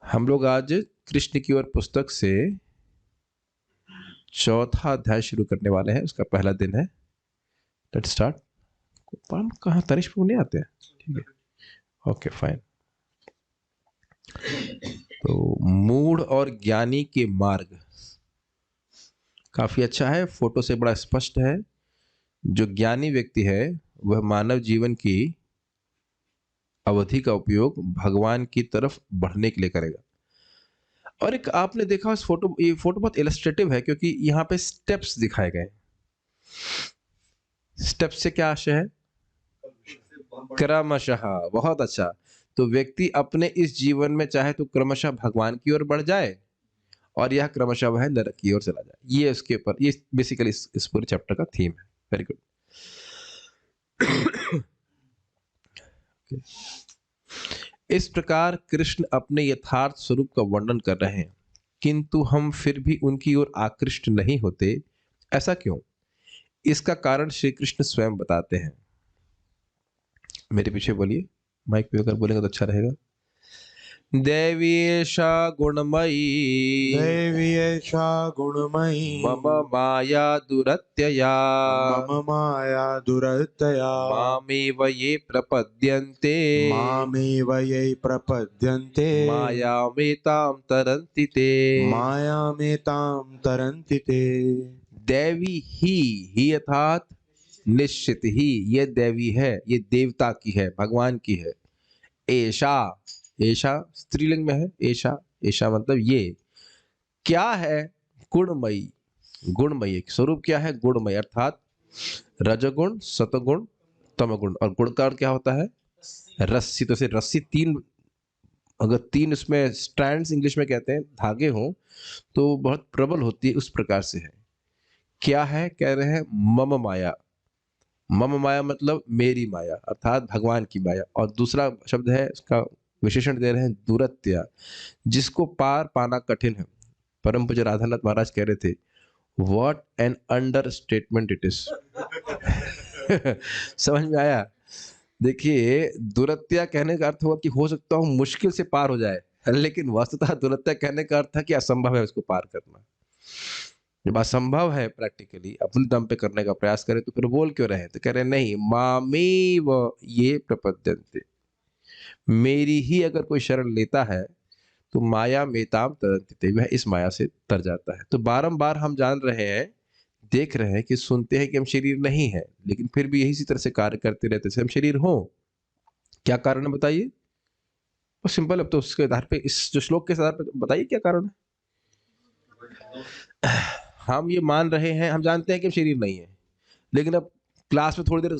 हम लोग आज कृष्ण की ओर पुस्तक से चौथा अध्याय शुरू करने वाले हैं। उसका पहला दिन है। Let's start. कहाँ तनिष्क प्रभु नहीं आते हैं? ठीक है, ओके फाइन। तो मूढ़ और ज्ञानी के मार्ग काफी अच्छा है, फोटो से बड़ा स्पष्ट है। जो ज्ञानी व्यक्ति है वह मानव जीवन की अवधि का उपयोग भगवान की तरफ बढ़ने के लिए करेगा। और एक आपने देखा इस फोटो, ये फोटो बहुत इलस्ट्रेटिव है क्योंकि यहाँ पे स्टेप्स दिखाए गए। स्टेप्स से क्या आशय है? क्रमशः। बहुत अच्छा। तो व्यक्ति अपने इस जीवन में चाहे तो क्रमशः भगवान की ओर बढ़ जाए और यह क्रमशः वह नरक की ओर चला जाए। ये उसके ऊपर, ये बेसिकली इस पूरे चैप्टर का थीम है। Very good. इस प्रकार कृष्ण अपने यथार्थ स्वरूप का वर्णन कर रहे हैं, किंतु हम फिर भी उनकी ओर आकृष्ट नहीं होते। ऐसा क्यों? इसका कारण श्री कृष्ण स्वयं बताते हैं। मेरे पीछे बोलिए, माइक पे अगर बोलेंगे तो अच्छा रहेगा। देवी एषा गुणमयी, देवी एषा गुणमयी, मम माया दुरत्यया, मम माया दुरत्यया, मामेव ये प्रपद्यन्ते, मामेव ये प्रपद्यन्ते, मायामेतां तरन्ति ते। मायामेतां तरन्ति ते। दैवी ही अर्थात निश्चित ही, ये दैवी है, ये देवता की है, भगवान की है। एषा, एषा स्त्रीलिंग में है। एषा, एषा मतलब ये क्या है? गुणमयी। गुणमयी स्वरूप क्या है? गुणमय अर्थात रजगुण, सतगुण, तमगुण। और गुण का अर्थ क्या होता है? रस्सी। तो से रस्सी तीन, अगर तीन उसमें स्ट्रैंड्स इंग्लिश में कहते हैं, धागे हों तो बहुत प्रबल होती है, उस प्रकार से है। क्या है? कह रहे हैं मम माया। मम माया मतलब मेरी माया अर्थात भगवान की माया। और दूसरा शब्द है, उसका विशेषण दे रहे हैं दुरत्या, जिसको पार पाना कठिन है। परम पूज्य राधानाथ महाराज कह रहे थे, what an under statement it is. समझ में आया? देखिए, दुरत्या कहने का अर्थ हुआ कि हो सकता हूं मुश्किल से पार हो जाए, लेकिन वस्तुतः दुरत्या कहने का अर्थ था कि असंभव है उसको पार करना। जब असंभव है प्रैक्टिकली अपने दम पे करने का प्रयास करें तो फिर बोल क्यों रहे? तो कह रहे नहीं, मामेव ये प्रपद्यन्ते, मेरी ही अगर कोई शरण लेता है तो माया मेताम तरन्ति, वह इस माया से तर जाता है। तो बारंबार हम जान रहे हैं, देख रहे हैं कि सुनते हैं कि हम शरीर नहीं है, लेकिन फिर भी यही इसी तरह से कार्य करते रहते हैं हम शरीर हो। क्या कारण है बताइए? और सिंपल, अब तो उसके आधार पे, इस जो श्लोक के आधार पे बताइए क्या कारण है। हम ये मान रहे हैं, हम जानते हैं कि हम शरीर नहीं है, लेकिन अब क्लास में थोड़ी देर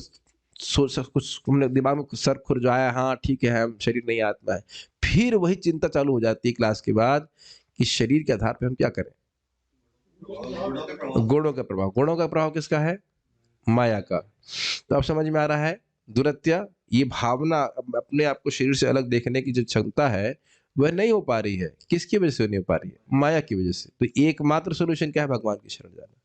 सोच कुछ हमने दिमाग में सर खुरजाया, हाँ ठीक है हम शरीर नहीं आत्मा है, फिर वही चिंता चालू हो जाती है क्लास के बाद कि शरीर के आधार पे हम क्या करें। गुणों का प्रभाव। गुणों का प्रभाव किसका है? माया का। तो अब समझ में आ रहा है, दुरत्या ये भावना, अपने आप को शरीर से अलग देखने की जो क्षमता है वह नहीं हो पा रही है। किसकी वजह से नहीं हो पा रही है? माया की वजह से। तो एकमात्र सोल्यूशन क्या है? भगवान की शरण जाना।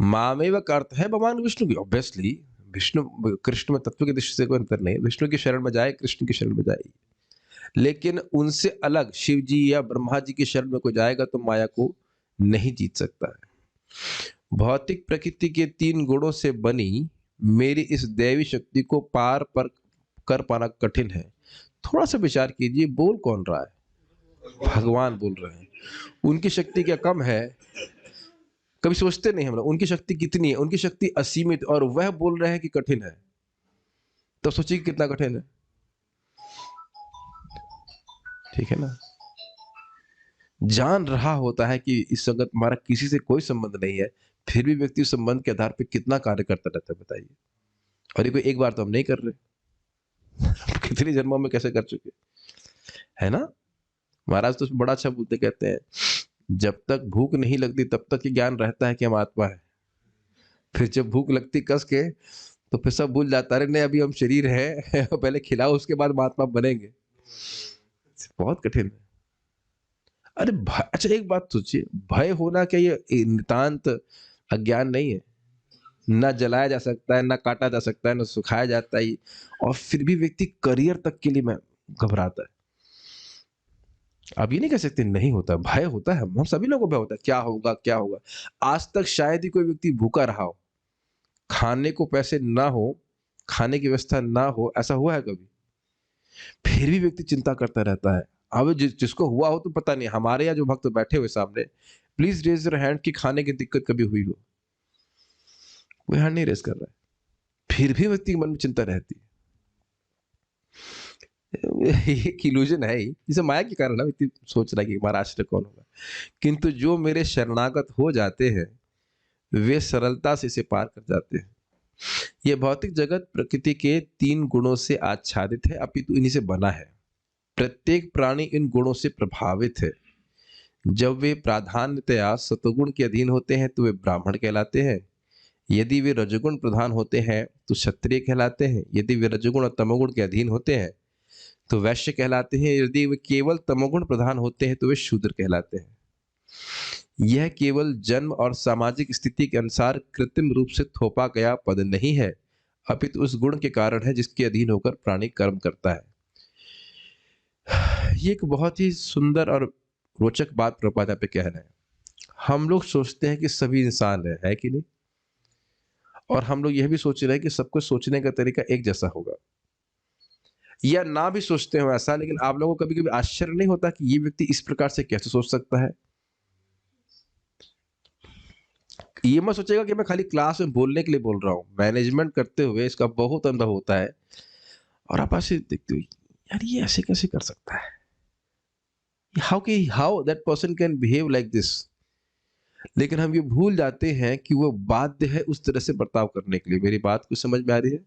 मामेव का अर्थ है भगवान विष्णु की, ऑब्वियसली। विष्णु कृष्ण में तत्व की दृष्टि से कोई अंतर नहीं है। विष्णु की शरण में जाए, कृष्ण की शरण में जाए, लेकिन उनसे अलग शिव जी या ब्रह्मा जी की शरण में कोई जाएगा तो माया को नहीं जीत सकता है। भौतिक प्रकृति के तीन गुणों से बनी मेरी इस दैवी शक्ति को पार पर कर पाना कठिन है। थोड़ा सा विचार कीजिए, बोल कौन रहा है? भगवान बोल रहे हैं। उनकी शक्ति क्या कम है? कभी सोचते नहीं हम लोग उनकी शक्ति कितनी है? उनकी शक्ति असीमित, और वह बोल रहे हैं कि कठिन है। तो सोचिए कितना कठिन है। ठीक है ना? जान रहा होता है कि इस संगत हमारा किसी से कोई संबंध नहीं है, फिर भी व्यक्ति उस संबंध के आधार पे कितना कार्य करता रहता है बताइए। और ये कोई एक बार तो हम नहीं कर रहे, कितनी जन्मों में कैसे कर चुके, है ना? महाराज तो बड़ा अच्छा बोलते, कहते हैं जब तक भूख नहीं लगती तब तक ये ज्ञान रहता है कि हम आत्मा है, फिर जब भूख लगती कस के तो फिर सब भूल जाता है, नहीं अभी हम शरीर है, पहले खिलाओ उसके बाद महात्मा बनेंगे। बहुत कठिन है। अरे अच्छा एक बात सोचिए, भय होना क्या ये नितांत अज्ञान नहीं है? ना जलाया जा सकता है, ना काटा जा सकता है, ना सुखाया जाता है, और फिर भी व्यक्ति करियर तक के लिए, मैं घबराता है। आप ये नहीं कह सकते नहीं होता, भय होता है, हम सभी लोगों को भय होता है, क्या होगा क्या होगा। आज तक शायद ही कोई व्यक्ति भूखा रहा हो, खाने को पैसे ना हो, खाने की व्यवस्था ना हो, ऐसा हुआ है कभी? फिर भी व्यक्ति चिंता करता रहता है। अब जिसको हुआ हो तो पता नहीं, हमारे यहाँ जो भक्त बैठे हुए सामने, प्लीज रेज योर हैंड कि खाने की दिक्कत कभी हुई हो। कोई हैंड नहीं रेज कर रहा है, फिर भी व्यक्ति के मन में चिंता रहती है। एक इल्यूजन है ही, जिसे माया के कारण व्यक्ति सोच रहा है कि हमारा आश्रय कौन होगा। किंतु जो मेरे शरणागत हो जाते हैं वे सरलता से इसे पार कर जाते हैं। यह भौतिक जगत प्रकृति के 3 गुणों से आच्छादित है, अपितु इन्हीं से बना है। प्रत्येक प्राणी इन गुणों से प्रभावित है। जब वे प्राधान्यतया सतोगुण के अधीन होते हैं तो वे ब्राह्मण कहलाते हैं। यदि वे रजोगुण प्रधान होते हैं तो क्षत्रिय कहलाते हैं। यदि वे रजोगुण और तमोगुण के अधीन होते हैं तो वैश्य कहलाते हैं। यदि वे केवल तमोगुण प्रधान होते हैं तो वे शूद्र कहलाते हैं। यह केवल जन्म और सामाजिक स्थिति के अनुसार कृत्रिम रूप से थोपा गया पद नहीं है, अपितु उस गुण के कारण है जिसके अधीन होकर प्राणी कर्म करता है। ये एक बहुत ही सुंदर और रोचक बात प्रभुपाद यहाँ पे कह रहे हैं। हम लोग सोचते हैं कि सभी इंसान है कि नहीं, और हम लोग यह भी सोच रहे हैं कि सबको सोचने का तरीका एक जैसा होगा, या ना भी सोचते हो ऐसा, लेकिन आप लोगों को कभी कभी आश्चर्य नहीं होता कि ये व्यक्ति इस प्रकार से कैसे सोच सकता है। ये मत सोचेगा कि मैं खाली क्लास में बोलने के लिए बोल रहा हूँ, मैनेजमेंट करते हुए इसका बहुत अनुभव होता है। और आप ऐसे देखते हो यार ये ऐसे कैसे कर सकता है, how that person can behave like this. लेकिन हम ये भूल जाते हैं कि वो बाध्य है उस तरह से बर्ताव करने के लिए। मेरी बात कुछ समझ में आ रही है?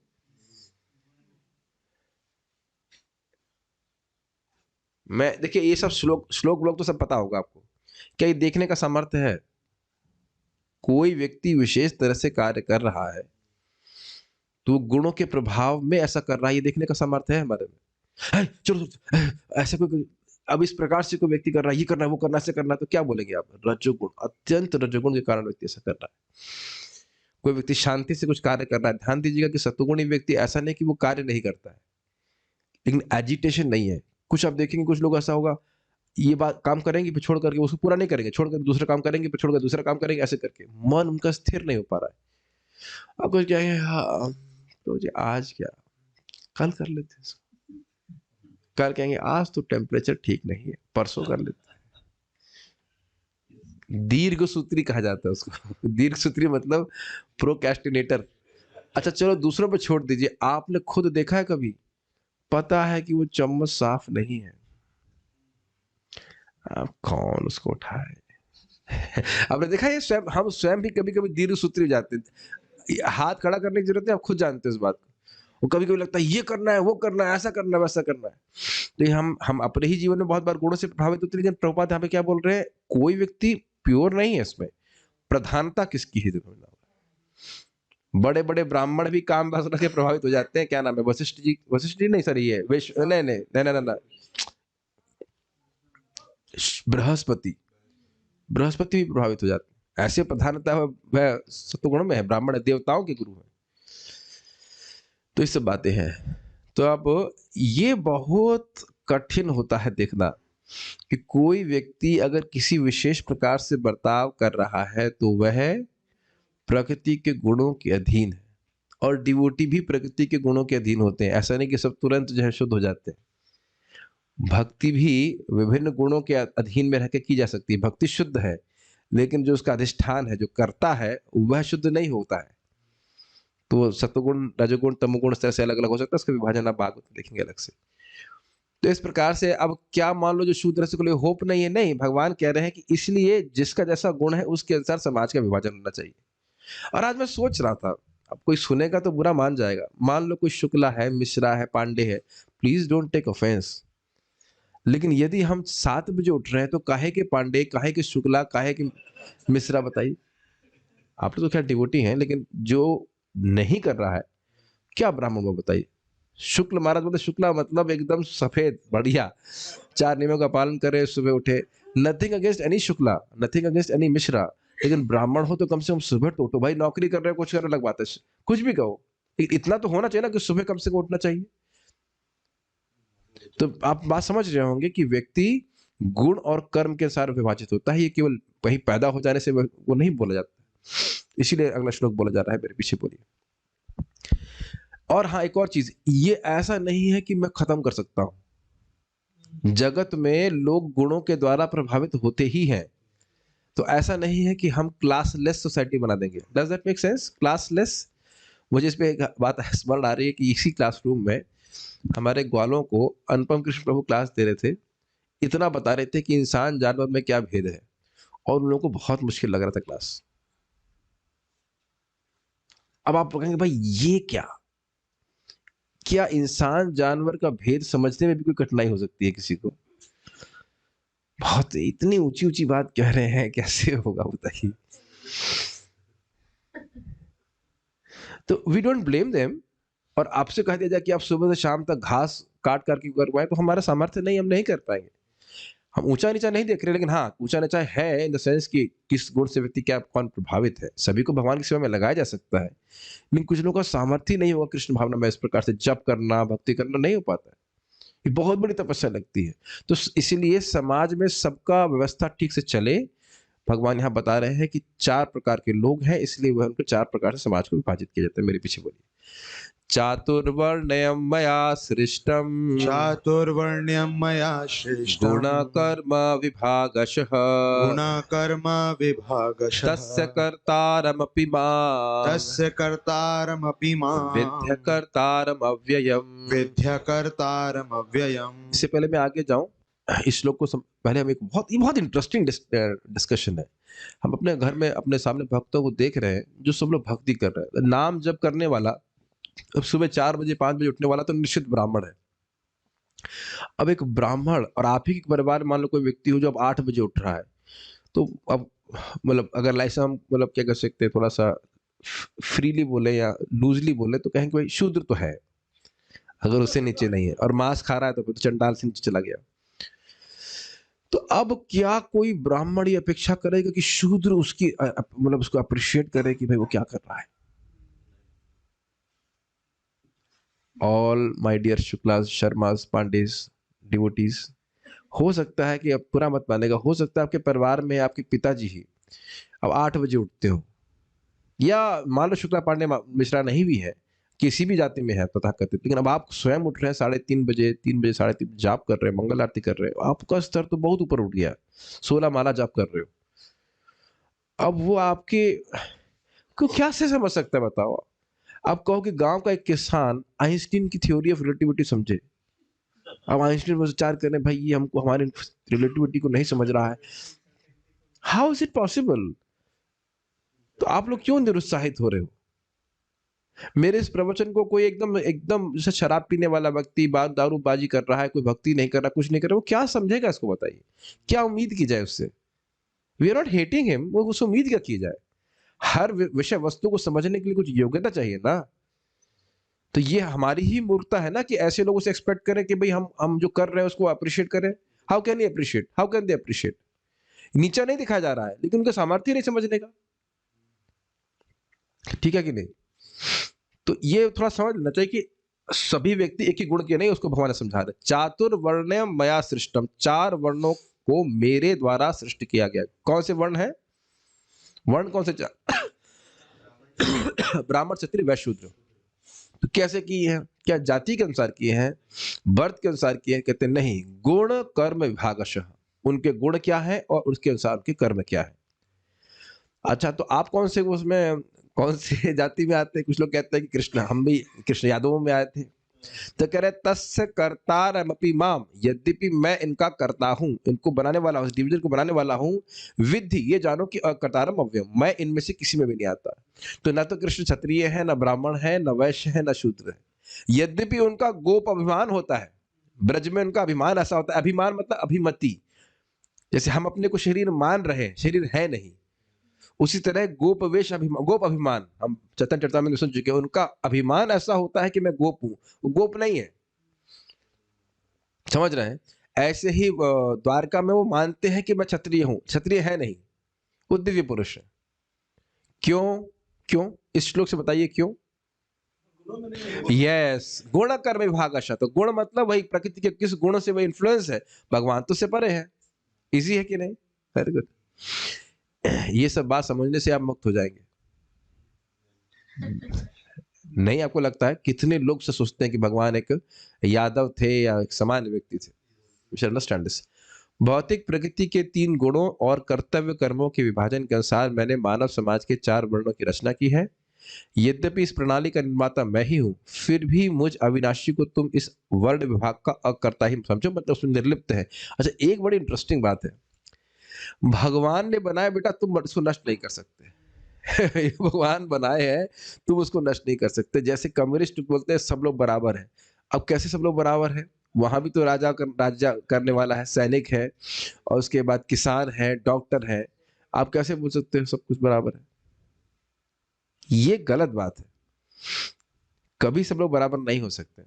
मैं देखिए ये सब श्लोक श्लोक तो सब पता होगा आपको। क्या ये देखने का सामर्थ्य है? कोई व्यक्ति विशेष तरह से कार्य कर रहा है तो गुणों के प्रभाव में ऐसा कर रहा है, ये देखने का सामर्थ्य है हमारे में। चलो ऐसा कोई अब इस प्रकार से कोई व्यक्ति कर रहा है, ये करना है वो करना है, ऐसे करना है, तो क्या बोलेंगे आप? रजोगुण, अत्यंत रजोगुण के कारण व्यक्ति ऐसा कर रहा है। कोई व्यक्ति शांति से कुछ कार्य कर रहा है, ध्यान दीजिएगा कि सत्वगुणी व्यक्ति ऐसा नहीं कि वो कार्य नहीं करता है, लेकिन एजिटेशन नहीं है। कुछ आप देखेंगे कुछ लोग ऐसा होगा, ये बात काम करेंगे फिर छोड़ करके उसको पूरा नहीं करेंगे, छोड़ करके दूसरा काम करेंगे फिर छोड़ कर दूसरा काम करेंगे, ऐसे करके मन उनका स्थिर नहीं हो पा रहा है। अब कुछ कहेंगे हाँ तो जी आज क्या, कल कर लेते हैं, कल कहेंगे आज तो टेम्परेचर ठीक नहीं है, परसों कर लेते हैं। दीर्घ सूत्री कहा जाता है उसको। दीर्घ सूत्री मतलब प्रोक्रेस्टिनेटर। अच्छा चलो दूसरों पे छोड़ दीजिए, आपने खुद देखा है कभी, पता है कि वो चम्मच साफ नहीं है, आप कौन उसको उठाए? आपने देखा है स्वयं, हम स्वयं भी कभी कभी दीर्घ सूत्री हो जाते हैं। हाथ खड़ा करने की जरूरत है, आप खुद जानते हैं इस बात को। वो कभी कभी लगता है ये करना है वो करना है, ऐसा करना है वैसा करना है। तो ये हम अपने ही जीवन में बहुत बार गुणों से प्रभावित होते हैं। लेकिन प्रभुपाद यहाँ पे क्या बोल रहे हैं, कोई व्यक्ति प्योर नहीं है इसमें, प्रधानता किसकी है? बड़े बड़े ब्राह्मण भी काम वासना से प्रभावित हो जाते हैं। क्या नाम है, वशिष्ठ जी नहीं सर, ये नहीं नहीं नहीं नहीं नहीं, बृहस्पति बृहस्पति भी प्रभावित हो जाते हैं। ऐसे प्रधानता वह सत्वगुण में है, ब्राह्मण देवताओं के गुरु हैं। तो ये सब बातें हैं। तो अब ये बहुत कठिन होता है देखना कि कोई व्यक्ति अगर किसी विशेष प्रकार से बर्ताव कर रहा है तो वह प्रकृति के गुणों के अधीन है, और डिवोटी भी प्रकृति के गुणों के अधीन होते हैं। ऐसा नहीं कि सब तुरंत जो है शुद्ध हो जाते हैं। भक्ति भी विभिन्न गुणों के अधीन में रहकर की जा सकती है। भक्ति शुद्ध है, लेकिन जो उसका अधिष्ठान है, जो करता है, वह शुद्ध नहीं होता है। तो सत्वगुण, रजोगुण, तमोगुण इस तरह से अलग अलग हो सकता है, उसका विभाजन आप भागवत में देखेंगे अलग से। तो इस प्रकार से अब क्या मान लो जो शूद्र से कोई होप नहीं है, नहीं, भगवान कह रहे हैं कि इसलिए जिसका जैसा गुण है उसके अनुसार समाज का विभाजन होना चाहिए। और आज मैं सोच रहा था, अब कोई सुनेगा तो बुरा मान जाएगा, मान लो कोई शुक्ला है, मिश्रा है, पांडे है, प्लीज डोंट टेक ऑफेंस, लेकिन यदि हम 7 बजे उठ रहे हैं तो काहे के पांडे, काहे के शुक्ला, काहे के मिश्रा? बताइए। आप तो खैर डिवोटी हैं, लेकिन जो नहीं कर रहा है, क्या ब्राह्मण वो बताइए? शुक्ल महाराज मतलब शुक्ला मतलब एकदम सफेद बढ़िया, 4 नियमों का पालन करे, सुबह उठे। Nothing against any Shukla, nothing against any Mishra, लेकिन ब्राह्मण हो तो कम से कम सुबह तो उठो भाई। नौकरी कर रहे हो, कुछ कर रहे, अलग बात है, कुछ भी कहो, इतना तो होना चाहिए ना कि सुबह कम से कम उठना चाहिए। तो आप बात समझ रहे होंगे कि व्यक्ति गुण और कर्म के अनुसार विभाजित होता है। ये केवल वही पैदा हो जाने से वो नहीं बोला जाता। इसीलिए अगला श्लोक बोला जा रहा है, मेरे पीछे बोलिए। और हाँ, एक और चीज, ये ऐसा नहीं है कि मैं खत्म कर सकता हूं। जगत में लोग गुणों के द्वारा प्रभावित होते ही हैं। तो ऐसा नहीं है कि हम क्लासलेस सोसाइटी बना देंगे। Does that make sense? Classless. मुझे इस पे एक बात स्मरण आ रही है कि इसी क्लासरूम में हमारे ग्वालों को अनुपम कृष्ण प्रभु क्लास दे रहे थे। इतना बता रहे थे कि इंसान जानवर में क्या भेद है, और उन लोगों को बहुत मुश्किल लग रहा था क्लास। अब आप कहेंगे भाई ये क्या इंसान जानवर का भेद समझने में भी कोई कठिनाई हो सकती है किसी को? बहुत इतनी ऊंची ऊंची बात कह रहे हैं, कैसे होगा बताइए? तो वी डोंट ब्लेम देम। और आपसे कह दिया जाए कि आप सुबह से शाम तक घास काट करके करवाएं, तो हमारा सामर्थ्य नहीं, हम नहीं कर पाएंगे। हम ऊंचा नीचा नहीं देख रहे, लेकिन हाँ, ऊंचा नीचा है इन द सेंस कि किस गुण से व्यक्ति क्या कौन प्रभावित है। सभी को भगवान की सेवा में लगाया जा सकता है, लेकिन कुछ लोगों का सामर्थ्य नहीं होगा कृष्ण भावना में इस प्रकार से जप करना, भक्ति करना नहीं हो पाता है। ये बहुत बड़ी तपस्या लगती है। तो इसीलिए समाज में सबका व्यवस्था ठीक से चले, भगवान यहाँ बता रहे हैं कि 4 प्रकार के लोग हैं, इसलिए वह उनको 4 प्रकार से समाज को विभाजित किया जाता है। मेरे पीछे बोलिए। चातुर्वर्ण्यं मया सृष्टम चातुर्वर्ण्यं मया सृष्टं गुण कर्म विभागशः गुणकर्म विभागशः तस्य कर्तारमपि मां तस्य कर्तारमपि मां विद्य कर्तारम् अव्ययम्। विद्यकर्तारमव्ययम्। इससे पहले मैं आगे जाऊं, इस श्लोक को पहले हम एक बहुत इंटरेस्टिंग डिस्कशन है। हम अपने घर में अपने सामने भक्तों को देख रहे हैं, जो सब लोग भक्ति कर रहे हैं। नाम जप करने वाला, अब सुबह 4 बजे 5 बजे उठने वाला तो निश्चित ब्राह्मण है। अब एक ब्राह्मण और आप ही के परिवार, मान लो कोई व्यक्ति हो जो अब 8 बजे उठ रहा है, तो अब मतलब अगर लाइसा हम मतलब क्या कर सकते हैं, थोड़ा सा फ्रीली बोले या लूजली बोले तो कहेंगे भाई शूद्र तो है, अगर उससे नीचे नहीं है, और मांस खा रहा है तो फिर चंडाल से नीचे चला गया। तो अब क्या कोई ब्राह्मण ये अपेक्षा करेगा कि शूद्र उसकी मतलब उसको अप्रिशिएट करे कि भाई वो क्या कर रहा है? All my dear Shuklas, Sharmas, Pandeys, devotees, हो सकता है कि अब पूरा मत मानेगा, हो सकता है आपके परिवार में आपके पिताजी ही अब 8 बजे उठते हो, या मान लो शुक्ला पांडे मिश्रा नहीं भी है, किसी भी जाति में है तथाकथित, लेकिन अब आप स्वयं उठ रहे हैं 3:30 बजे, 3 बजे 3:30 जाप कर रहे हैं, मंगल आरती कर रहे हो, आपका स्तर तो बहुत ऊपर उठ गया, 16 माला जाप कर रहे हो। अब वो आपके को क्या से समझ सकता है बताओ? आप कहो कि गांव का एक किसान आइंस्टीन की थ्योरी ऑफ रिलेटिविटी समझे, अब आइंस्टीन पर विचार करें भाई ये हमको हमारी रिलेटिविटी को नहीं समझ रहा है, हाउ इज इट पॉसिबल? तो आप लोग क्यों निरुत्साहित हो रहे हो? मेरे इस प्रवचन को कोई एकदम एकदम जैसे शराब पीने वाला व्यक्ति दारूबाजी कर रहा है, कोई भक्ति नहीं कर रहा, कुछ नहीं कर रहा, वो क्या समझेगा इसको? बताइए, क्या उम्मीद की जाए उससे? We are not hating him, वो उससे उम्मीद क्या की जाए? हर विषय वस्तु को समझने के लिए कुछ योग्यता चाहिए ना। तो ये हमारी ही मूर्खता है ना कि ऐसे लोगों से एक्सपेक्ट करें कि भाई हम जो कर रहे हैं उसको अप्रिशिएट करें। How can appreciate? How can they appreciate? नीचा नहीं दिखाया जा रहा है, लेकिन उनका सामर्थ्य नहीं समझने का। ठीक है कि नहीं? तो ये थोड़ा समझ लेना चाहिए कि सभी व्यक्ति एक ही गुण के नहीं, उसको भगवान ने समझा दे। चातुर्वर्ण्यम मया सृष्टम, 4 वर्णों को मेरे द्वारा सृष्टि किया गया। कौन से वर्ण है? वर्ण कौन से? ब्राह्मण, क्षत्रिय, वैश्य, शूद्र। तो कैसे किए हैं? क्या जाति के अनुसार किए हैं, वर्त के अनुसार किए हैं? कहते नहीं, गुण कर्म विभागशः, उनके गुण क्या है और उसके अनुसार उनके कर्म क्या है। अच्छा, तो आप कौन से उसमें कौन से जाति में आते हैं? कुछ लोग कहते हैं कि कृष्ण, हम भी कृष्ण यादवों में आए थे। तो कह रहे तस्य कर्तारमपि माम, यद्यपि मैं इनका कर्ता हूं, इनको बनाने वाला हूं, इंडिविजुअल को बनाने वाला हूं, विद्धि, ये जानो कि अकर्तारम अव्ययम, मैं इनमें से किसी में भी नहीं आता। तो ना तो कृष्ण क्षत्रिय है, ना ब्राह्मण है, ना वैश्य है, ना शूद्र है। यद्यपि उनका गोप अभिमान होता है, ब्रज में उनका अभिमान ऐसा होता है, अभिमान मतलब अभिमति, जैसे हम अपने को शरीर मान रहे हैं, शरीर है नहीं, उसी तरह गोप अभिमान हम चैतन्य चरितामृत में सुन चुके हैं, उनका अभिमान ऐसा होता है कि मैं गोप हूं, वो गोप नहीं है। समझ रहे हैं? ऐसे ही द्वारका में वो मानते हैं कि मैं क्षत्रिय हूं, क्षत्रिय है नहीं, वो दिव्य पुरुष है। क्यों? क्यों? इस श्लोक से बताइए क्यों? यस, गुण कर्म विभागश। तो गुण मतलब वही प्रकृति के किस गुण से वही इन्फ्लुएंस है, भगवान तो से परे है। इजी है कि नहीं? Very good. ये सब बात समझने से आप मुक्त हो जाएंगे। नहीं, आपको लगता है कितने लोग से सोचते हैं कि भगवान एक यादव थे या एक सामान्य व्यक्ति थे? You should understand this. भौतिक प्रकृति के 3 गुणों और कर्तव्य कर्मों के विभाजन के अनुसार मैंने मानव समाज के 4 वर्णों की रचना की है। यद्यपि इस प्रणाली का निर्माता मैं ही हूं, फिर भी मुझ अविनाशी को तुम इस वर्ण विभाग का अकर्ता ही समझो, मतलब उसमें निर्लिप्त है। अच्छा, एक बड़ी इंटरेस्टिंग बात है, भगवान ने बनाया बेटा, तुम उसको नष्ट नहीं कर सकते। ये भगवान बनाए हैं, तुम उसको नष्ट नहीं कर सकते। जैसे कम्युनिस्ट बोलते हैं सब लोग बराबर हैं। अब कैसे सब लोग बराबर हैं? वहां भी तो राजा करने वाला है, सैनिक है, और उसके बाद किसान है, डॉक्टर है। आप कैसे बोल सकते हो सब कुछ बराबर है? ये गलत बात है। कभी सब लोग बराबर नहीं हो सकते।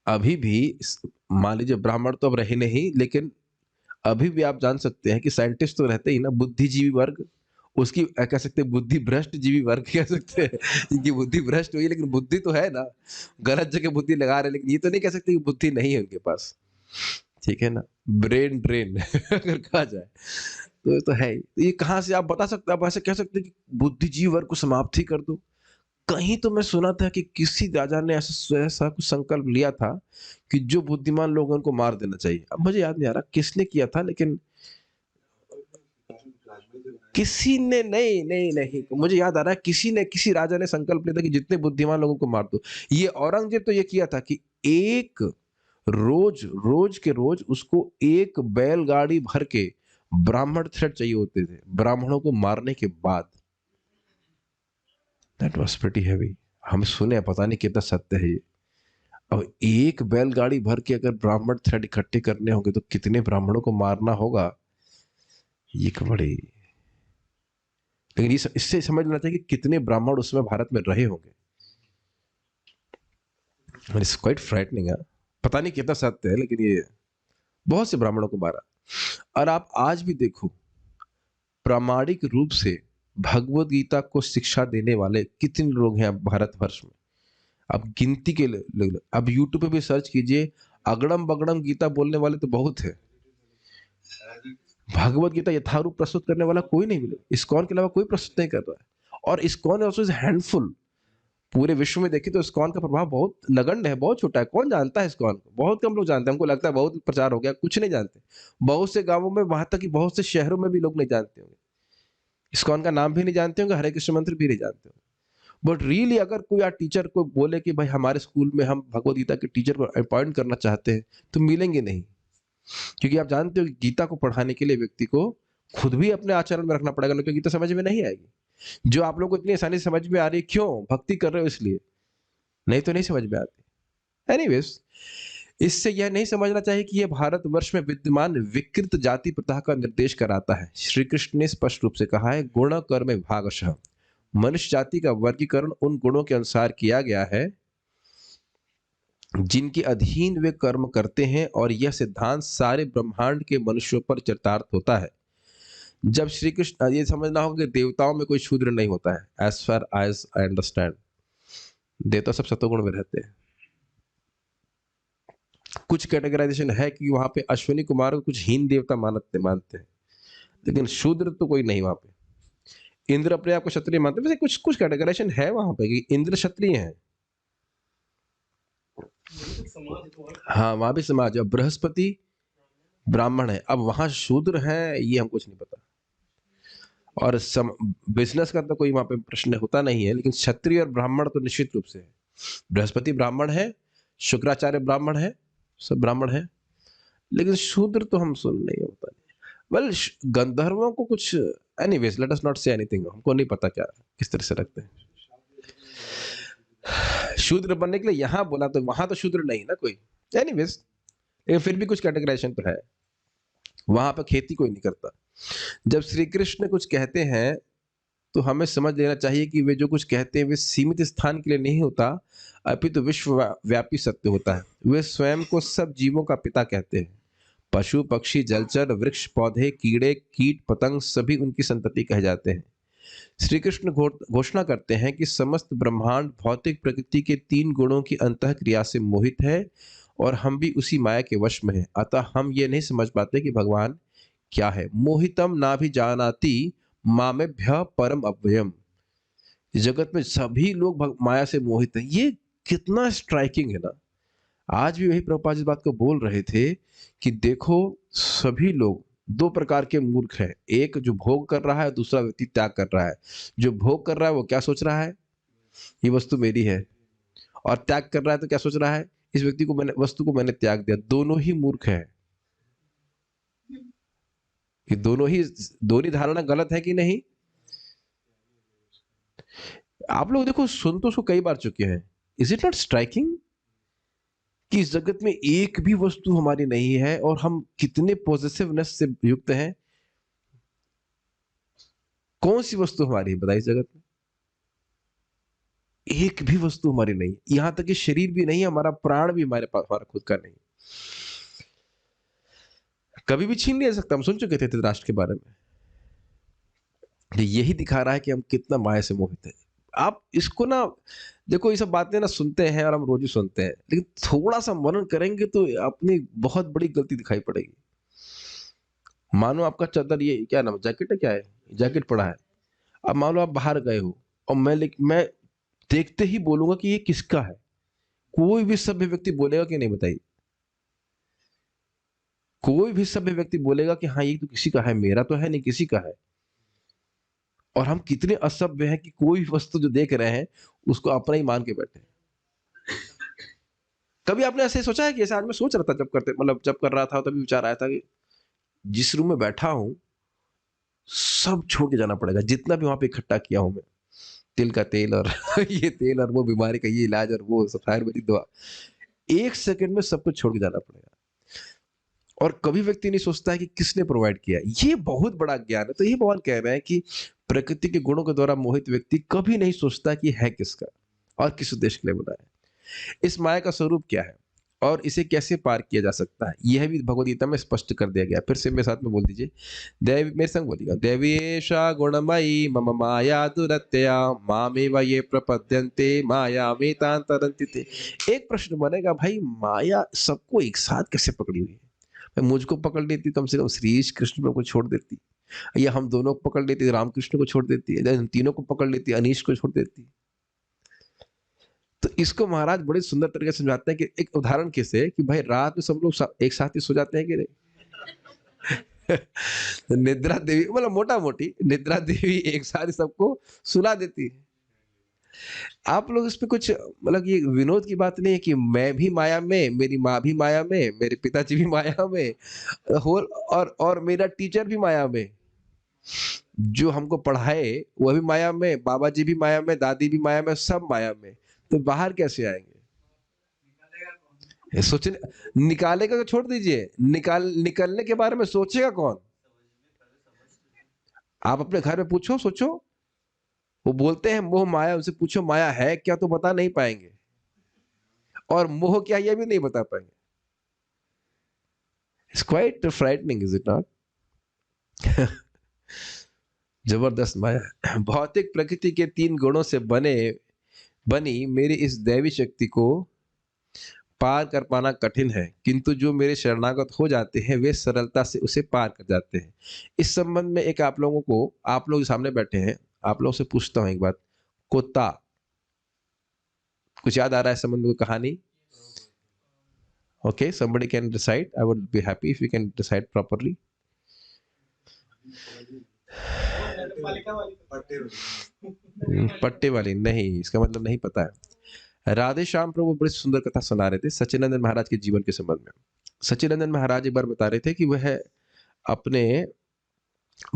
अभी भी मान लीजिए ब्राह्मण तो अब रहे नहीं, लेकिन अभी भी आप जान सकते हैं कि साइंटिस्ट तो रहते ही ना, बुद्धिजीवी वर्ग, उसकी कह सकते हैं बुद्धि भ्रष्ट जीवी वर्ग कह सकते हैं। इनकी बुद्धि भ्रष्ट हुई, लेकिन बुद्धि तो है ना, गलत जगह बुद्धि लगा रहे, लेकिन ये तो नहीं कह सकते कि बुद्धि नहीं है उनके पास। ठीक है ना, ब्रेन ड्रेन अगर कहा जाए तो ये तो है ही। तो ये कहाँ से आप बता सकते, आप ऐसे कह सकते हैं कि बुद्धिजीवी वर्ग को समाप्त ही कर दो? कहीं तो मैं सुना था कि किसी राजा ने ऐसा कुछ संकल्प लिया था कि जो बुद्धिमान लोग हैं उनको मार देना चाहिए। अब मुझे याद नहीं आ रहा किसने किया था, लेकिन किसी ने, नहीं नहीं नहीं, मुझे याद आ रहा है किसी ने, किसी राजा ने संकल्प लिया था कि जितने बुद्धिमान लोगों को मार दो। ये औरंगजेब तो ये किया था कि एक रोज रोज के रोज उसको एक बैलगाड़ी भर के ब्राह्मण थ्रेड चाहिए होते थे ब्राह्मणों को मारने के बाद। That was pretty heavy. हम सुने, पता नहीं कितना सत्य है ये। और एक बैलगाड़ी भर के अगर ब्राह्मण थ्रेड इकट्ठे करने होंगे तो कितने ब्राह्मणों को मारना होगा, ये बड़ी। लेकिन इससे समझना चाहिए कि कितने ब्राह्मण उसमें भारत में रहे होंगे। इट्स क्वाइट फ्राइटनिंग है। पता नहीं कितना सत्य है, लेकिन ये बहुत से ब्राह्मणों को मारा। और आप आज भी देखो, प्रामाणिक रूप से भगवत गीता को शिक्षा देने वाले कितने लोग हैं भारतवर्ष में? अब गिनती के अब यूट्यूब पे भी सर्च कीजिए, अगड़म बगड़म गीता बोलने वाले तो बहुत है। भगवत गीता यथारूप प्रस्तुत करने वाला कोई नहीं मिले। इस्कॉन के अलावा कोई प्रस्तुत नहीं कर रहा है। और इस्कॉन ऑल्सो इज हैंडफुल। पूरे विश्व में देखें तो इस्कॉन का प्रभाव बहुत नगण्य है, बहुत छोटा है। कौन जानता है इस्कॉन को? बहुत कम लोग जानते हैं। हमको लगता है बहुत प्रचार हो गया, कुछ नहीं जानते। बहुत से गांवों में, वहां तक कि बहुत से शहरों में भी लोग नहीं जानते होंगे, इस्कॉन का नाम भी नहीं जानते होंगे, हरे कृष्ण मंत्र भी नहीं जानते होंगे। बट रियली अगर कोई टीचर को बोले कि भाई हमारे स्कूल में हम भगवत गीता के टीचर को अपॉइंट करना चाहते हैं, तो मिलेंगे नहीं। क्योंकि आप जानते हो कि गीता को पढ़ाने के लिए व्यक्ति को खुद भी अपने आचरण में रखना पड़ेगा, क्योंकि गीता समझ में नहीं आएगी। जो आप लोग को इतनी आसानी से समझ में आ रही है, क्यों? भक्ति कर रहे हो इसलिए, नहीं तो नहीं समझ में आती। एनीवेज, इससे यह नहीं समझना चाहिए कि यह भारतवर्ष में विद्यमान विकृत जाति प्रथा का निर्देश कराता है। श्री कृष्ण ने स्पष्ट रूप से कहा है, गुण कर्म विभागशः। मनुष्य जाति का वर्गीकरण उन गुणों के अनुसार किया गया है जिनके अधीन वे कर्म करते हैं, और यह सिद्धांत सारे ब्रह्मांड के मनुष्यों पर चरितार्थ होता है। जब श्री कृष्ण, ये समझना होगा कि देवताओं में कोई शूद्र नहीं होता है, as far as I understand. देवता सब सतोगुण में रहते हैं। कुछ कैटेगराइजेशन है कि वहां पे अश्विनी कुमार को कुछ हीन देवता मानते हैं, लेकिन शूद्र तो कोई नहीं वहां पे। इंद्र अपने आप को क्षत्रिय मानते हैं। वैसे कुछ कुछ कैटेगराइजेशन है वहां पे कि इंद्र क्षत्रिय हैं। हाँ, वहां भी समाज है। बृहस्पति ब्राह्मण है। अब वहां शूद्र है, ये हमको कुछ नहीं पता। और बिजनेस का तो कोई वहां पे प्रश्न होता नहीं है, लेकिन क्षत्रिय और ब्राह्मण तो निश्चित रूप से है। बृहस्पति ब्राह्मण है, शुक्राचार्य ब्राह्मण है, सब ब्राह्मण है, लेकिन शूद्र तो हम सुन नहीं होता नहीं। वेल, गंधर्वों को कुछ, anyways let us not say anything. हमको नहीं पता क्या किस तरह से रखते हैं। शूद्र बनने के लिए यहां बोला, तो वहां तो शूद्र नहीं ना कोई। एनीवेज, लेकिन फिर भी कुछ कैटेगराइजेशन तो है। वहां पर खेती कोई नहीं करता। जब श्री कृष्ण कुछ कहते हैं तो हमें समझ लेना चाहिए कि वे जो कुछ कहते हैं वे सीमित स्थान के लिए नहीं होता, अपितु विश्वव्यापी सत्य होता है। वे स्वयं को सब जीवों का पिता कहते हैं। पशु पक्षी जलचर वृक्ष पौधे कीड़े कीट पतंग सभी उनकी संतति कहे जाते हैं। श्री कृष्ण घोषणा करते हैं कि समस्त ब्रह्मांड भौतिक प्रकृति के 3 गुणों की अंतःक्रिया से मोहित है और हम भी उसी माया के वश में हैं। अतः हम ये नहीं समझ पाते कि भगवान क्या है। मोहितम ना भी जानाति मामेभ्य परम अव्ययम। जगत में सभी लोग माया से मोहित हैं। ये कितना स्ट्राइकिंग है ना। आज भी वही प्रभुपाद इस बात को बोल रहे थे कि देखो सभी लोग 2 प्रकार के मूर्ख हैं। एक जो भोग कर रहा है, दूसरा व्यक्ति त्याग कर रहा है। जो भोग कर रहा है वो क्या सोच रहा है, ये वस्तु मेरी है, और त्याग कर रहा है तो क्या सोच रहा है, इस व्यक्ति को वस्तु को मैंने त्याग दिया। दोनों ही मूर्ख है। ये दोनों ही धारणा गलत है कि नहीं। आप लोग देखो, सुन तो उसको कई बार चुके हैं। इज इट नॉट स्ट्राइकिंग कि इस जगत में एक भी वस्तु हमारी नहीं है और हम कितने पॉजिटिवनेस से युक्त हैं। कौन सी वस्तु हमारी है बताइए इस जगत में? एक भी वस्तु हमारी नहीं। यहां तक कि शरीर भी नहीं, हमारा प्राण भी हमारे पास, हमारा खुद का नहीं, कभी भी छीन नहीं सकता। हम सुन चुके थे धृतराष्ट्र के बारे में। यही दिखा रहा है कि हम कितना माया से मोहित हैं। आप इसको ना देखो, ये सब बातें ना सुनते हैं और हम रोज ही सुनते हैं, लेकिन थोड़ा सा मनन करेंगे तो अपनी बहुत बड़ी गलती दिखाई पड़ेगी। मानो आपका चादर, ये क्या नाम, जैकेट है, क्या है, जैकेट पड़ा है। अब मान लो आप बाहर गए हो और मैं देखते ही बोलूंगा कि ये किसका है। कोई भी सभ्य व्यक्ति बोलेगा कि नहीं, बताइए? कोई भी सभ्य व्यक्ति बोलेगा कि हाँ ये तो किसी का है, मेरा तो है नहीं, किसी का है। और हम कितने असभ्य हैं कि कोई वस्तु जो देख रहे हैं उसको अपना ही मान के बैठे हैं। कभी आपने ऐसे सोचा है कि ऐसा? आज मैं सोच रहा था जब कर रहा था, तभी विचार आया था कि जिस रूम में बैठा हूं सब छोड़ के जाना पड़ेगा, जितना भी वहां पे इकट्ठा किया हूं मैं, तिल का तेल और ये तेल और वो बीमारी का ये इलाज और वो सफायर वाली दवा, 1 सेकंड में सब कुछ छोड़ के जाना पड़ेगा। और कभी व्यक्ति नहीं सोचता है कि किसने प्रोवाइड किया। ये बहुत बड़ा ज्ञान है। तो ये भगवान कह रहे हैं कि प्रकृति के गुणों के द्वारा मोहित व्यक्ति कभी नहीं सोचता कि है किसका और किस उद्देश्य के लिए बनाया है। इस माया का स्वरूप क्या है और इसे कैसे पार किया जा सकता है, यह भी भगवद गीता में स्पष्ट कर दिया गया। फिर से मेरे साथ में बोल दीजिए, देवी, मेरे संग बोलिएगा, देवीशा गुणमयी मम माया दुरत्या मामेव ये प्रपद्यन्ते माया में तांतरन्ति ते। एक प्रश्न बनेगा, भाई माया सबको एक साथ कैसे पकड़ी हुई है? मुझको पकड़ लेती, कम से कम श्री कृष्ण को छोड़ देती, या हम दोनों को पकड़ लेती, रामकृष्ण को छोड़ देती, हम तीनों को पकड़ लेती, अनीश को छोड़ देती। तो इसको महाराज बड़े सुंदर तरीके से समझाते हैं कि एक उदाहरण कैसे, कि भाई रात में सब लोग एक साथ ही सो जाते हैं कि नहीं? तो निद्रा देवी, मतलब मोटा मोटी निद्रा देवी एक साथ ही सबको सुला देती है। आप लोग इस पे कुछ, मतलब ये विनोद की बात नहीं है कि मैं भी माया में, मेरी माँ भी माया में, मेरे पिताजी भी माया में, और मेरा टीचर भी माया में, जो हमको पढ़ाए वह भी माया में, बाबा जी भी माया में, दादी भी माया में, सब माया में। तो बाहर कैसे आएंगे? सोचने, निकालेगा तो छोड़ दीजिए, निकलने के बारे में सोचेगा कौन? आप अपने घर में पूछो, सोचो। वो बोलते हैं मोह माया, उनसे पूछो माया है क्या, तो बता नहीं पाएंगे, और मोह क्या ये भी नहीं बता पाएंगे। It's quite frightening, is it not? जबरदस्त माया। भौतिक प्रकृति के 3 गुणों से बनी मेरी इस दैवी शक्ति को पार कर पाना कठिन है, किंतु जो मेरे शरणागत हो जाते हैं वे सरलता से उसे पार कर जाते हैं। इस संबंध में एक आप लोग सामने बैठे हैं, आप लोगों से पूछता हूं एक बात। कुत्ता, कुछ याद आ रहा है संबंध में कहानी? Okay, somebody can decide. I would be happy if you can decide properly. पट्टे वाली नहीं, इसका मतलब नहीं पता है। राधे श्याम प्रभु बड़ी सुंदर कथा सुना रहे थे सच्चिदानंद महाराज के जीवन के संबंध में। सच्चिदानंद महाराज एक बार बता रहे थे कि वह अपने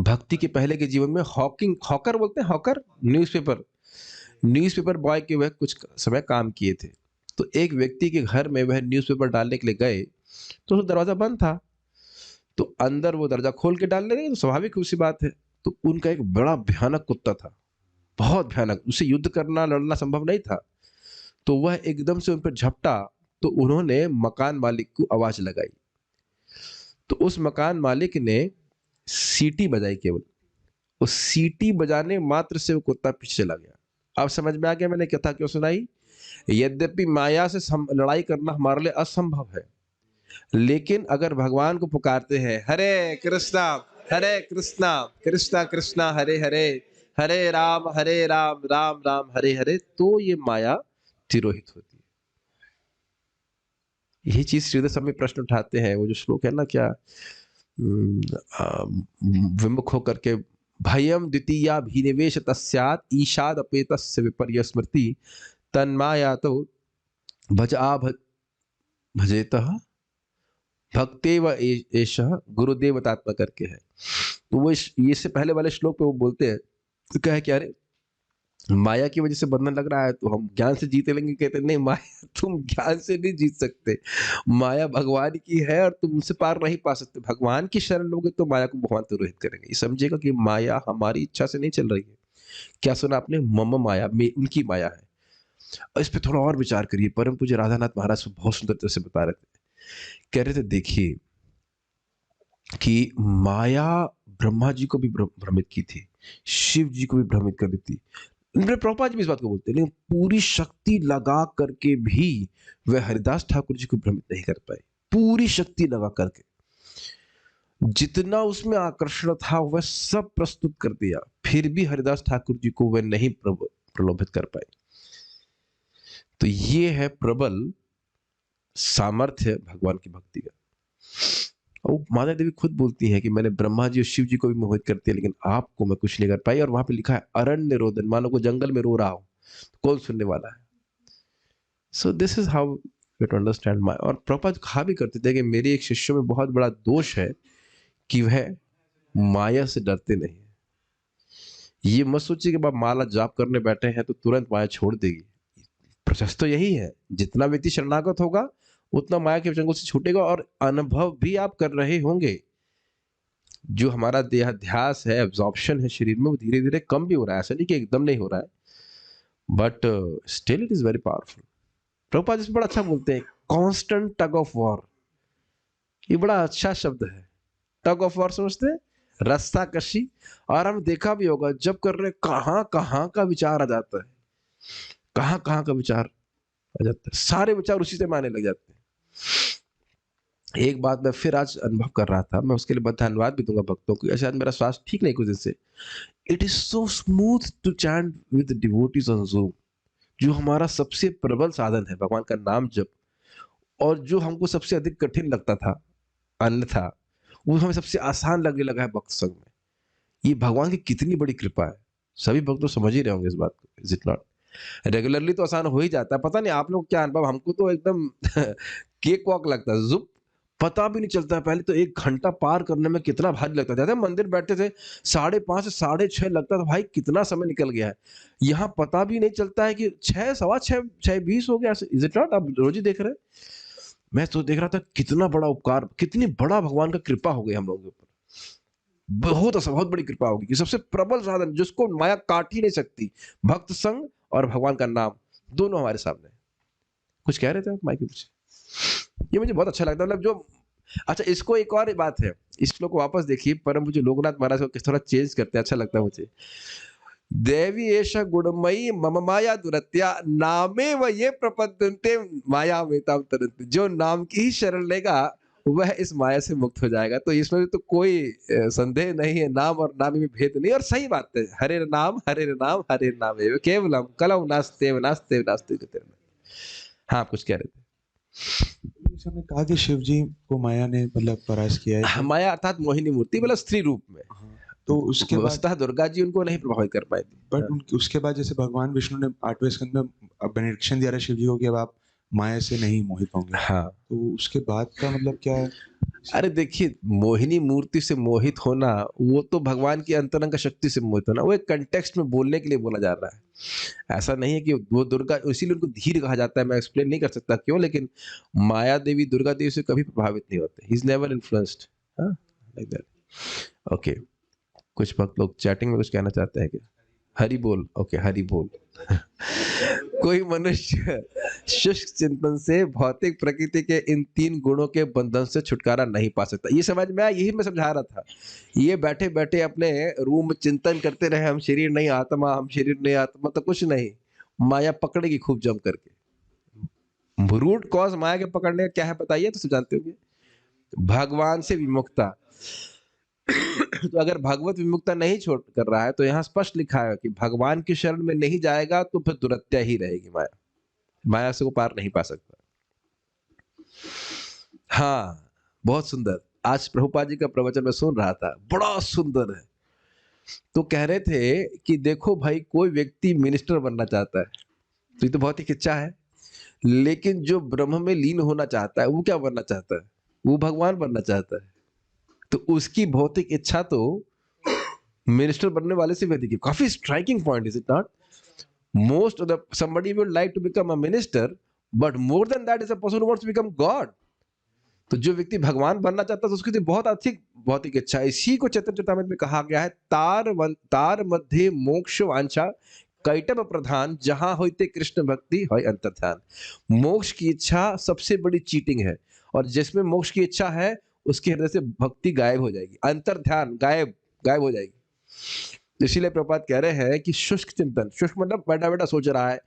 भक्ति के पहले के जीवन में हॉकर बोलते हैं, हॉकर, न्यूज़पेपर बॉय के वह कुछ समय काम किए थे। तो एक व्यक्ति के घर में वह न्यूज़पेपर डालने के लिए गए तो दरवाजा बंद था, तो अंदर वो दरवाजा खोल के डालने लगे। तो स्वाभाविक सी बात है, तो उनका एक बड़ा भयानक कुत्ता था, बहुत भयानक, उससे युद्ध करना, लड़ना संभव नहीं था। तो वह एकदम से उन पर झपटा, तो उन्होंने मकान मालिक को आवाज लगाई। तो उस मकान मालिक ने सीटी बजाई केवल, उस सीटी बजाने मात्र से वो कुत्ता पीछे चला गया। अब समझ में आ गया मैंने कथा क्यों सुनाई। यद्यपि माया से लड़ाई करना हमारे लिए असंभव है, लेकिन अगर भगवान को पुकारते हैं हरे कृष्णा कृष्णा कृष्णा हरे हरे, हरे राम राम राम हरे हरे, तो ये माया तिरोहित होती है। यही चीज श्रीधर स्वामी प्रश्न उठाते हैं, वो जो श्लोक है ना, क्या विमुख होकर के भयम द्वितीया भीनिवेश तस्यात् ईशाद अपेतस्य विपर्य स्मृति तन्माया तो भज आ भजेतः भक्तेव एषः गुरुदेवतात्मा करके है। तो वो ये से पहले वाले श्लोक पे वो बोलते हैं, तो क्या है कि अरे माया की वजह से बंधन लग रहा है तो हम ज्ञान से जीते लेंगे। कहते नहीं, माया तुम ज्ञान से नहीं जीत सकते, माया भगवान की है और तुम उनसे पार नहीं पा सकते। भगवान की शरण लोगे तो माया को भगवान तिरोहित करेंगे। ये समझेगा कि माया हमारी इच्छा से नहीं चल रही है। क्या सुना आपने, मम माया में उनकी माया है। और इस पे थोड़ा और विचार करिए। परम पूज्य राधानाथ महाराज को बहुत सुंदर तरह से बता रहे थे, कह रहे थे देखिए कि माया ब्रह्मा जी को भी भ्रमित की थी, शिव जी को भी भ्रमित कर दी थी। प्रभुपाद जी भी इस बात को बोलते हैं, लेकिन पूरी शक्ति लगा करके भी वह हरिदास ठाकुर जी को भ्रमित नहीं कर पाए। पूरी शक्ति लगा करके जितना उसमें आकर्षण था वह सब प्रस्तुत कर दिया, फिर भी हरिदास ठाकुर जी को वह नहीं प्रलोभित कर पाए। तो ये है प्रबल सामर्थ्य भगवान की भक्ति का। और माता देवी खुद बोलती है कि मैंने ब्रह्मा जी और शिव जी को भी मोहित कर दिया, लेकिन आपको मैं कुछ नहीं कर पाई। और वहां पे लिखा है अरण्य रोदन, मानो को जंगल में रो रहा हो, कौन सुनने वाला है। So this is how you to understand maya. और प्रभुपाद कहा भी करते थे कि मेरे एक शिष्य में बहुत बड़ा दोष है कि वह माया से डरते नहीं है। ये मत सोचिए कि माला जाप करने बैठे हैं तो तुरंत माया छोड़ देगी। प्रोसेस तो यही है, जितना व्यक्ति शरणागत होगा उतना माया के चंगुल से छूटेगा। और अनुभव भी आप कर रहे होंगे, जो हमारा देहाध्यास है, एब्जॉर्प्शन है शरीर में, वो धीरे धीरे कम भी हो रहा है। ऐसा नहीं कि एकदम नहीं हो रहा है, but still it is very powerful. Prabhupada इसमें बड़ा अच्छा बोलते हैं, कांस्टेंट टग ऑफ वॉर। ये बड़ा अच्छा शब्द है, टग ऑफ वॉर समझते हैं, रस्सा कशी। और हम देखा भी होगा जब कर रहे कहां का विचार आ जाता है, कहां का विचार आ जाता है, सारे विचार उसी से माने लग जाते हैं। एक बात मैं फिर आज अनुभव कर रहा था, मैं उसके लिए बहुत धन्यवाद भी दूंगा भक्तों को। शायद मेरा स्वास्थ्य ठीक नहीं कुछ दिन से। It is so smooth to chant with devotees on Zoom, जो हमारा सबसे प्रबल साधन है भगवान का नाम जप, और जो हमको सबसे अधिक कठिन लगता था अन्यथा, वो हमें सबसे आसान लगने लगा है भक्त संग में। ये भगवान की कितनी बड़ी कृपा है। सभी भक्त तो समझ ही रहे होंगे इस बात को, इज इट नॉट। रेगुलरली तो आसान हो ही जाता है। पता नहीं आप लोग क्या अनुभव, हमको तो एकदम केक वॉक लगता है, जुप, पता भी नहीं चलता है। पहले तो 1 घंटा पार करने में कितना भारी लगता था। मंदिर बैठते थे 5:30 से 6:30 लगता था, भाई कितना समय निकल गया है। यहाँ पता भी नहीं चलता है कि 6, 6:15, 6:20 हो गया। Is it not. आप रोज ही देख रहे हैं। मैं तो देख रहा था कितना बड़ा उपकार, कितनी बड़ा भगवान का कृपा हो गई हम लोगों के ऊपर। बहुत बड़ी कृपा होगी कि सबसे प्रबल साधन जिसको माया काट ही नहीं सकती, भक्त संग और भगवान का नाम, दोनों हमारे सामने। कुछ कह रहे थे आप माइक पीछे? ये मुझे बहुत अच्छा लगता है, मतलब जो अच्छा, इसको एक और बात है, इस श्लोक को वापस देखिए, परम पूज्य लोकनाथ महाराज को किस तरह चेंज करते हैं, अच्छा लगता है मुझे। देवी एष गुणमयी मम माया दुरत्या नामे व ये प्रपद्यन्ते माया मेताम तरन्ति। जो नाम की ही शरण लेगा वह इस माया से मुक्त हो जाएगा। तो इसमें तो कोई संदेह नहीं है, नाम और नाम में भेद नहीं। और सही बात है, हरे नाम एव केवलम कलौ नास्तेव नास्तेव नास्तेव। हाँ, कुछ कह रहे थे। हमने कहा कि शिव जी को माया ने मतलब परास्त किया है। माया अर्थात मोहिनी मूर्ति, मतलब स्त्री रूप में। तो उसके बाद दुर्गा जी उनको नहीं प्रभावित कर पाई थी। बट उसके बाद जैसे भगवान विष्णु ने 8वें स्कंद में बेनेडिक्शन दिया शिव जी को कि अब आप माया से नहीं मोहित होंगे। हाँ, तो उसके बाद का मतलब क्या है? अरे देखिए, मोहिनी मूर्ति से मोहित होना वो तो भगवान की अंतरंग शक्ति से मोहित होना, वो एक कंटेक्स्ट में बोलने के लिए बोला जा रहा है। ऐसा नहीं है कि वो दुर्गा, इसीलिए उनको धीर कहा जाता है। मैं एक्सप्लेन नहीं कर सकता क्यों, लेकिन माया देवी दुर्गा देवी से कभी प्रभावित नहीं होते। He is never influenced, like that. Okay, कुछ भक्त लोग चैटिंग में कुछ कहना चाहते हैं क्या? हरि बोल। ओके, हरि बोल। कोई मनुष्य शुष्क चिंतन से भौतिक प्रकृति के इन 3 गुणों के बंधन से छुटकारा नहीं पा सकता। ये समझ में आया? यही मैं समझा रहा था। ये बैठे-बैठे अपने रूम में चिंतन करते रहे, हम शरीर नहीं आत्मा, हम शरीर नहीं आत्मा, तो कुछ नहीं। माया पकड़ेगी खूब जम करके। रूट कॉज माया के पकड़ने का क्या है बताइए, तो सब जानते होंगे। भगवान से विमुखता। तो अगर भगवत विमुखता नहीं छोड़ कर रहा है, तो यहाँ स्पष्ट लिखा है कि भगवान की शरण में नहीं जाएगा तो फिर दुरत्या ही रहेगी माया। माया से वो पार नहीं पा सकता। हाँ, बहुत सुंदर। आज प्रभुपाद जी का प्रवचन मैं सुन रहा था, बड़ा सुंदर है। तो कह रहे थे कि देखो भाई, कोई व्यक्ति मिनिस्टर बनना चाहता है, तो ये तो बहुत ही इच्छा है, लेकिन जो ब्रह्म में लीन होना चाहता है, वो क्या बनना चाहता है? वो भगवान बनना चाहता है। तो उसकी भौतिक इच्छा तो मिनिस्टर बनने वाले से भी अधिक है। काफी striking point, is it not? Most of the somebody would like to become a minister, but more than that is a person who wants to become God. तो जो व्यक्ति भगवान बनना चाहता है, तो उसकी तो बहुत अधिक भौतिक इच्छा है। इसी को चैतन्य चरितामृत में कहा गया है, तार मध्य मोक्ष वांछा कैटभ प्रधान, जहां होते कृष्ण भक्ति होय अंतर्ध्यान। मोक्ष की इच्छा सबसे बड़ी चीटिंग है, और जिसमें मोक्ष की इच्छा है उसके हृदय से भक्ति गायब हो जाएगी, अंतर्ध्यान गायब हो जाएगी। इसीलिए प्रभुपाद कह रहे हैं कि शुष्क चिंतन, शुष्क मतलब बैठा बैठा सोच रहा है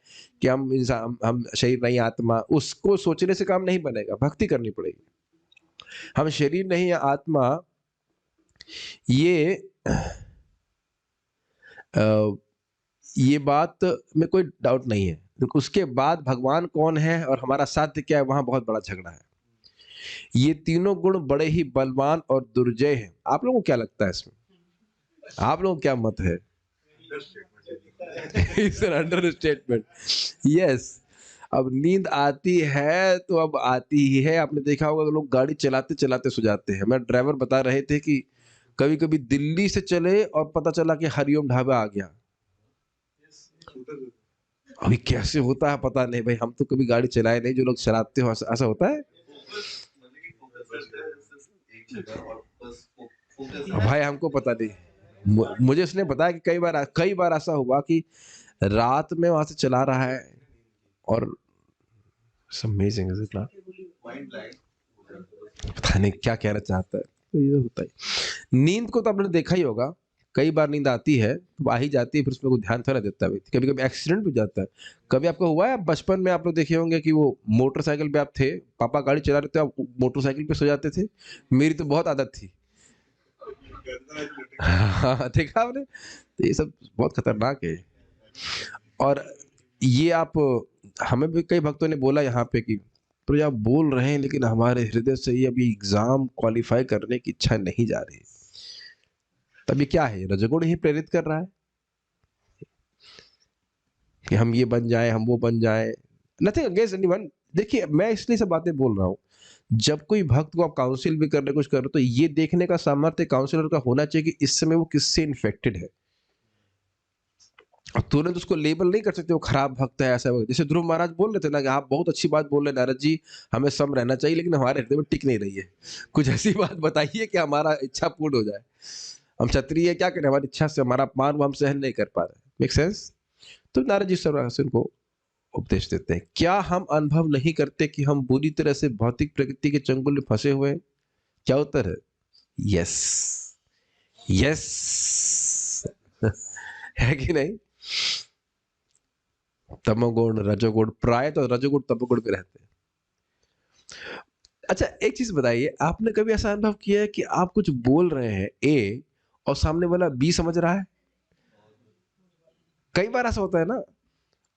कि हम इंसान, हम शरीर नहीं आत्मा, उसको सोचने से काम नहीं बनेगा, भक्ति करनी पड़ेगी। हम शरीर नहीं है आत्मा, ये बात में कोई डाउट नहीं है। तो उसके बाद भगवान कौन है और हमारा साध्य क्या है, वहां बहुत बड़ा झगड़ा है। ये तीनों गुण बड़े ही बलवान और दुर्जय हैं। आप लोगों को क्या लगता है इसमें? आप लोगों को क्या मत है? It's an understatement. यस, अब नींद आती है तो अब आती ही है। आपने देखा होगा लोग गाड़ी चलाते चलाते सो जाते हैं। मैं ड्राइवर बता रहे थे कि कभी कभी दिल्ली से चले और पता चला कि हरिओम ढाबा आ गया। अभी कैसे होता है पता नहीं भाई, हम तो कभी गाड़ी चलाए नहीं, जो लोग चलाते हो ऐसा होता है? भाई हमको पता नहीं, मुझे उसने बताया कि कई बार ऐसा हुआ कि रात में वहां से चला रहा है और अमेजिंग, इज इट नॉट? पता नहीं क्या कहना चाहता है, तो ये होता है। नींद को तो आपने देखा ही होगा, कई बार नींद आती है तो आ ही जाती है, फिर उसमें कोई ध्यान थोड़ा देता है। कभी कभी एक्सीडेंट भी जाता है। कभी आपको हुआ है बचपन में, आप लोग देखे होंगे कि वो मोटरसाइकिल पे आप थे, पापा गाड़ी चला रहे थे, आप मोटरसाइकिल पे सो जाते थे। मेरी तो बहुत आदत थी। हाँ, देखा आपने? तो ये सब बहुत खतरनाक है। और ये आप, हमें भी कई भक्तों ने बोला यहाँ पे कि तो ये आप बोल रहे हैं, लेकिन हमारे हृदय से ये अभी एग्जाम क्वालिफाई करने की इच्छा नहीं जा रही। तब ये क्या है? रजोगुण ही प्रेरित कर रहा है कि हम ये बन जाए, हम वो बन जाए। Nothing against anyone. देखिए, मैं इसलिए सब बातें बोल रहा हूँ, जब कोई भक्त को आप काउंसिल भी कर रहे, कुछ कर रहे, तो ये देखने का सामर्थ्य काउंसलर का होना चाहिए कि इस समय वो किससे इन्फेक्टेड है। और तुरंत उसको लेबल नहीं कर सकते वो खराब भक्त है, ऐसा है। जैसे ध्रुव महाराज बोल रहे थे ना कि आप बहुत अच्छी बात बोल रहे हैं नारद जी, हमें सम रहना चाहिए, लेकिन हमारे हृदय में टिक नहीं रही है। कुछ ऐसी बात बताइए कि हमारा इच्छा पूर्ण हो जाए। हम क्षत्रिय क्या करें, हमारी इच्छा से हमारा अपमान वो हम सहन नहीं कर पा रहे। Make sense? तो नारद जी सर्वासन को उपदेश देते हैं, क्या हम अनुभव नहीं करते कि हम बुरी तरह से भौतिक प्रकृति के चंगुल में फंसे हुए हैं? क्या उत्तर है? Yes, yes. है कि नहीं? तमोगुण, रजोगुण, प्राय तो रजोगुण तमोगुण में रहते हैं। अच्छा, एक चीज बताइए, आपने कभी ऐसा अनुभव किया है कि आप कुछ बोल रहे हैं ए और सामने वाला बी समझ रहा है? कई बार ऐसा होता है ना।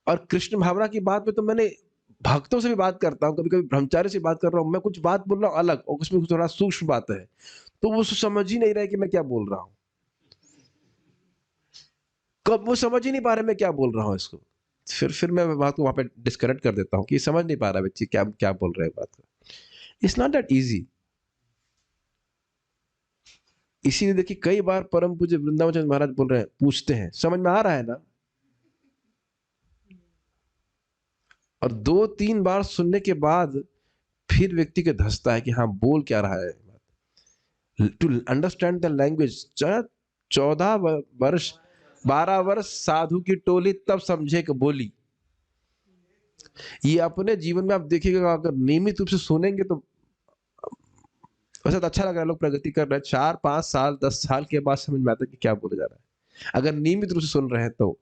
और कृष्ण भावना की बात में तो मैंने भक्तों से भी बात करता हूँ, कभी कभी ब्रह्मचारी से बात कर रहा हूँ, मैं कुछ बात बोल रहा हूँ अलग और उसमें थोड़ा सूक्ष्म बात है, तो वो समझ ही नहीं रहा है कि मैं क्या बोल रहा हूँ। कब वो समझ ही नहीं पा रहे मैं क्या बोल रहा हूँ इसको। फिर मैं बात को वहां पे डिस्कनेक्ट कर देता हूँ कि समझ नहीं पा रहा बच्ची क्या क्या बोल रहे हैं बात को। It's not that easy. इसीलिए देखिए, कई बार परम पूज्य वृंदावन चंद्र महाराज बोल रहे हैं, पूछते हैं समझ में आ रहा है ना, और 2-3 बार सुनने के बाद फिर व्यक्ति के धसता है कि हाँ बोल क्या रहा है। टू अंडरस्टैंड द लैंग्वेज, 12 वर्ष साधु की टोली तब समझे कि बोली। ये अपने जीवन में आप देखिएगा, अगर नियमित रूप से सुनेंगे तो वैसे तो अच्छा लग रहा है, लोग प्रगति कर रहे हैं, 4-5 साल 10 साल के बाद समझ में आता है कि क्या बोला जा रहा है। अगर नियमित रूप से सुन रहे हैं तो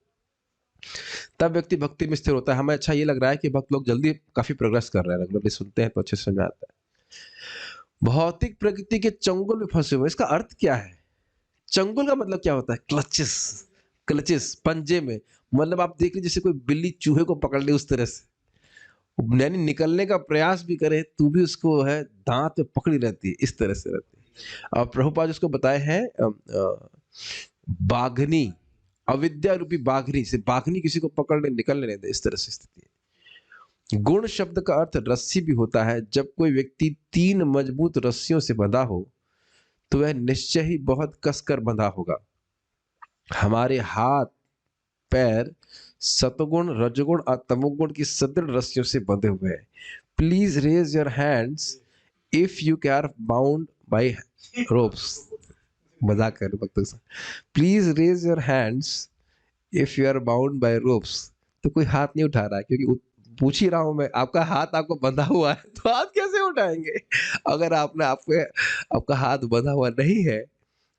तब व्यक्ति भक्ति में स्थिर होता है। हमें अच्छा ये लग रहा है कि भक्त लोग जल्दी काफी प्रोग्रेस कर रहे हैं, रेगुलरली सुनते हैं तो अच्छे से समझ में आता है। भौतिक प्रकृति के चंगुल में फंसे हुए, इसका अर्थ क्या है? चंगुल का मतलब क्या होता है? क्लचेस, क्लचेस पंजे में, मतलब आप देख लीजिए जैसे कोई बिल्ली चूहे को पकड़ ले उस तरह से, यानी निकलने का प्रयास भी करे तो भी उसको है दांत में पकड़ी रहती है, इस तरह से रहती है। और प्रभुपाद उसको बताए हैं बाघनी, अविद्या रूपी बाघनी से, बाघनी किसी को पकड़ने निकलने नहीं दे, इस तरह से स्थिति है। गुण शब्द का अर्थ रस्सी भी होता है। जब कोई व्यक्ति 3 मजबूत रस्सियों से बंधा हो तो वह निश्चय ही बहुत कसकर बंधा होगा। हमारे हाथ पैर सतगुण, रजगुण और तमोगुण की सदृढ़ रस्सियों से बंधे हुए हैं। Please raise your hands if you are bound by ropes. मजाक कर रहे हैं। Please raise your hands if you are bound by ropes. तो कोई हाथ नहीं उठा रहा है, क्योंकि पूछ ही रहा हूं मैं, आपका हाथ आपको बंधा हुआ है तो हाथ कैसे उठाएंगे? अगर आपका हाथ बंधा हुआ नहीं है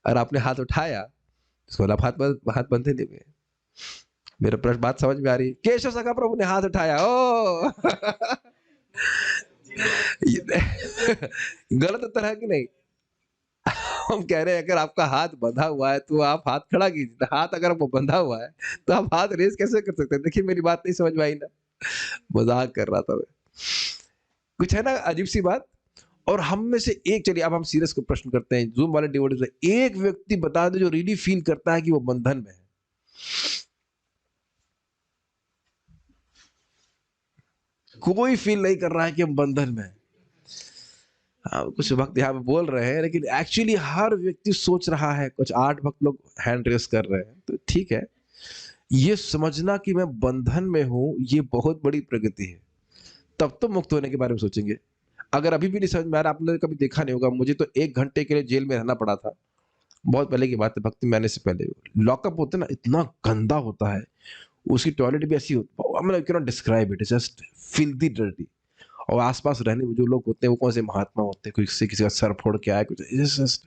और आपने हाथ उठाया, इसको हाथ बंधे नहीं हुए। मेरा प्रश्न, बात समझ में आ रही है? केशव सखा प्रभु ने हाथ उठाया, ओ गलत उत्तर है कि नहीं? हम कह रहे हैं अगर आपका हाथ बंधा हुआ है तो आप हाथ खड़ा कीजिए। हाथ अगर आपको बंधा हुआ है तो आप हाथ रेस कैसे कर सकते हैं? देखिए मेरी बात नहीं समझ में आई ना, मजाक कर रहा था मैं। कुछ है ना अजीब सी बात। और हम में से एक, चलिए अब हम सीरियस को प्रश्न करते हैं, जूम वाले डिवोटीज में एक व्यक्ति बता दे जो रियली फील करता है कि वो बंधन में है। कोई फील नहीं कर रहा है कि हम बंधन में हैं। हाँ, कुछ भक्त यहाँ पे बोल रहे हैं, लेकिन एक्चुअली हर व्यक्ति सोच रहा है। कुछ 8 भक्त लोग हैंड रेस कर रहे हैं, तो ठीक है। ये समझना कि मैं बंधन में हूं, ये बहुत बड़ी प्रगति है। तब तो मुक्त होने के बारे में सोचेंगे। अगर अभी भी नहीं समझ में आ रहा, आपने कभी देखा नहीं होगा, मुझे तो 1 घंटे के लिए जेल में रहना पड़ा था। बहुत पहले की बात है, भक्ति में आने से पहले। लॉकअप होते ना, इतना गंदा होता है, उसकी टॉयलेट भी ऐसी होती, can not describe it, just filthy dirty. और आसपास रहने में जो लोग होते हैं वो कौन से महात्मा होते हैं, किसी का सर फोड़ के आया, कुछ just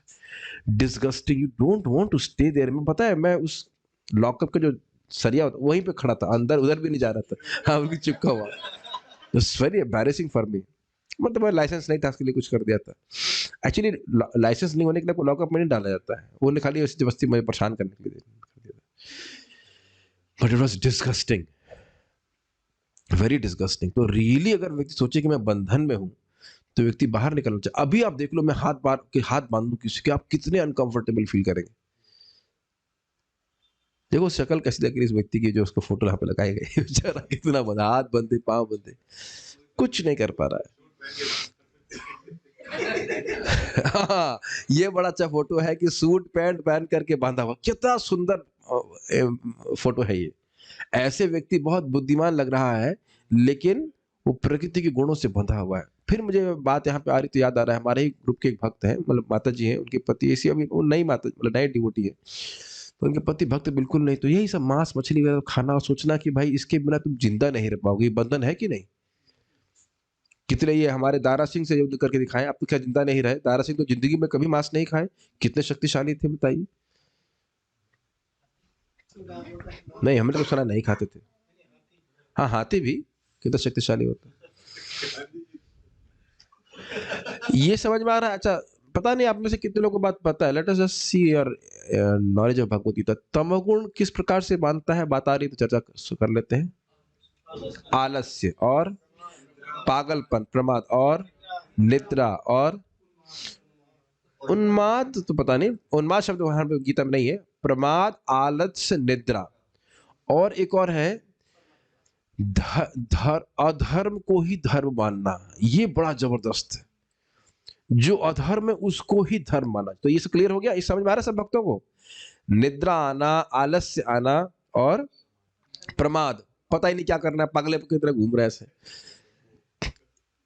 disgusting. You don't want to stay there. मैं पता है, मैं उस लॉकअप का जो सरिया होता वहीं पे खड़ा था, अंदर उधर भी नहीं जा रहा था। हाँ, उनकी चिपका हुआ। It's very embarrassing for me. मतलब मैं लाइसेंस नहीं था इसके लिए, कुछ कर दिया था। एक्चुअली लाइसेंस नहीं होने के लिए लॉकअप में नहीं डाला जाता है, वो खाली ऐसी जबरदस्ती मुझे परेशान करने के लिए कर दिया था। But it was disgusting, very disgusting. तो रियली अगर व्यक्ति सोचे कि मैं बंधन में हूं तो व्यक्ति बाहर निकलना चाहिए। अभी आप देख लो, मैं हाथ बांध दूं किसी के, आप कितने अनकंफर्टेबल फील करेंगे। देखो शक्ल कैसी लग रही इस व्यक्ति की, जो उसको फोटो यहाँ पे लगाई गई। बेचारा कितना बंधा, हाथ बंधे, पांव बंधे, कुछ नहीं कर पा रहा है। हाँ, ये बड़ा अच्छा फोटो है कि सूट पैंट पहन करके बांधा हुआ, कितना सुंदर फोटो है ये। ऐसे व्यक्ति बहुत बुद्धिमान लग रहा है, लेकिन वो प्रकृति के गुणों से बंधा हुआ है। फिर मुझे बात यहाँ पे आ रही तो याद आ रहा है, हमारे ही ग्रुप के एक भक्त हैं, मतलब माता जी हैं, उनके पति ऐसी, अभी वो नई माता, मतलब नई डिवोटी है, तो उनके पति भक्त बिल्कुल नहीं। तो यही सब मांस मछली वगैरह खाना, सोचना कि भाई इसके बिना तुम जिंदा नहीं रह पाओगे। बंधन है कि नहीं? कितने ये हमारे दारा सिंह से युद्ध करके दिखाएं, आप तो क्या जिंदा नहीं रहे? दारा सिंह तो जिंदगी में कभी मांस नहीं खाए, कितने शक्तिशाली थे बताइए। नहीं, हमने तो सुना नहीं खाते थे। हाँ, हाथी भी कितना शक्तिशाली होता है, ये समझ में आ रहा है। अच्छा, पता नहीं आप में से कितने लोगों को बात पता है। Let us just see your knowledge of Bhagavad Gita. तमोगुण किस प्रकार से बांधता है, बात आ रही तो चर्चा कर लेते हैं। आलस्य और पागलपन, प्रमाद और निद्रा और उन्माद, तो पता नहीं, उन्माद शब्द वहां पे गीता में नहीं है। प्रमाद, आलस्य, निद्रा, और एक और है अधर्म को ही धर्म मानना। ये बड़ा जबरदस्त है, जो अधर्म है उसको ही धर्म माना। तो ये सब क्लियर हो गया, इस समझ में आ रहा है सब भक्तों को? निद्रा आना, आलस्य आना और प्रमाद, पता ही नहीं क्या करना है, पागले की तरह घूम रहे हैं ऐसे।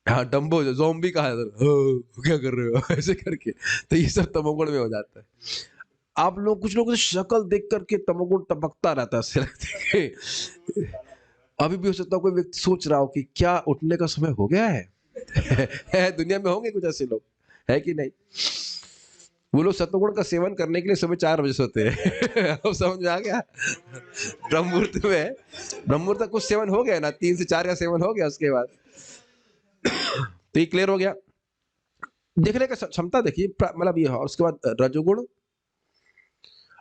हाँ, डम्बो जो ज़ॉम्बी का है, क्या कर रहे हो ऐसे करके, तो ये सब तमोगुण में हो जाता है। आप लोग, कुछ लोगों की शक्ल देख करके तमोगुण टपकता रहता है, अभी भी हो सकता है कोई व्यक्ति सोच रहा हो कि क्या उठने का समय हो गया है। है, दुनिया में होंगे कुछ ऐसे लोग, है कि नहीं? वो लोग सत्वगुण का सेवन करने के लिए सुबह 4 बजे सोते हैं। अब समझ में आ गया? ब्रह्म मुहूर्त तक कुछ सेवन हो गया ना, 3 से 4 का सेवन हो गया उसके बाद। तो ये क्लियर हो गया। देखने का क्षमता देखिए, मतलब ये है। और उसके बाद रजोगुण,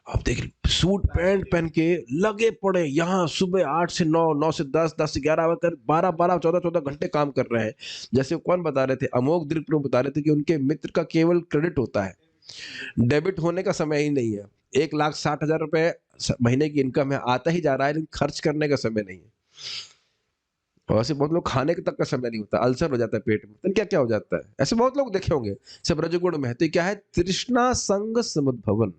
आप देखिए सूट पैंट पहन के लगे पड़े यहाँ, सुबह 8 से 9, 9 से 10, 10 से 11 बजे, 12, 12, 14, 14 घंटे काम कर रहे हैं। जैसे कौन बता रहे थे, अमोघ दीप बता रहे थे कि उनके मित्र का केवल क्रेडिट होता है, डेबिट होने का समय ही नहीं है। 1,60,000 रुपए महीने की इनकम है, आता ही जा रहा है, लेकिन खर्च करने का समय नहीं है। और ऐसे बहुत लोग खाने के तक का समय नहीं होता, अल्सर हो जाता है पेट में, तो क्या क्या हो जाता है। ऐसे बहुत लोग देखे होंगे, सब रजोगुण में है। तो क्या है, तृष्णा संग समुद्भवन।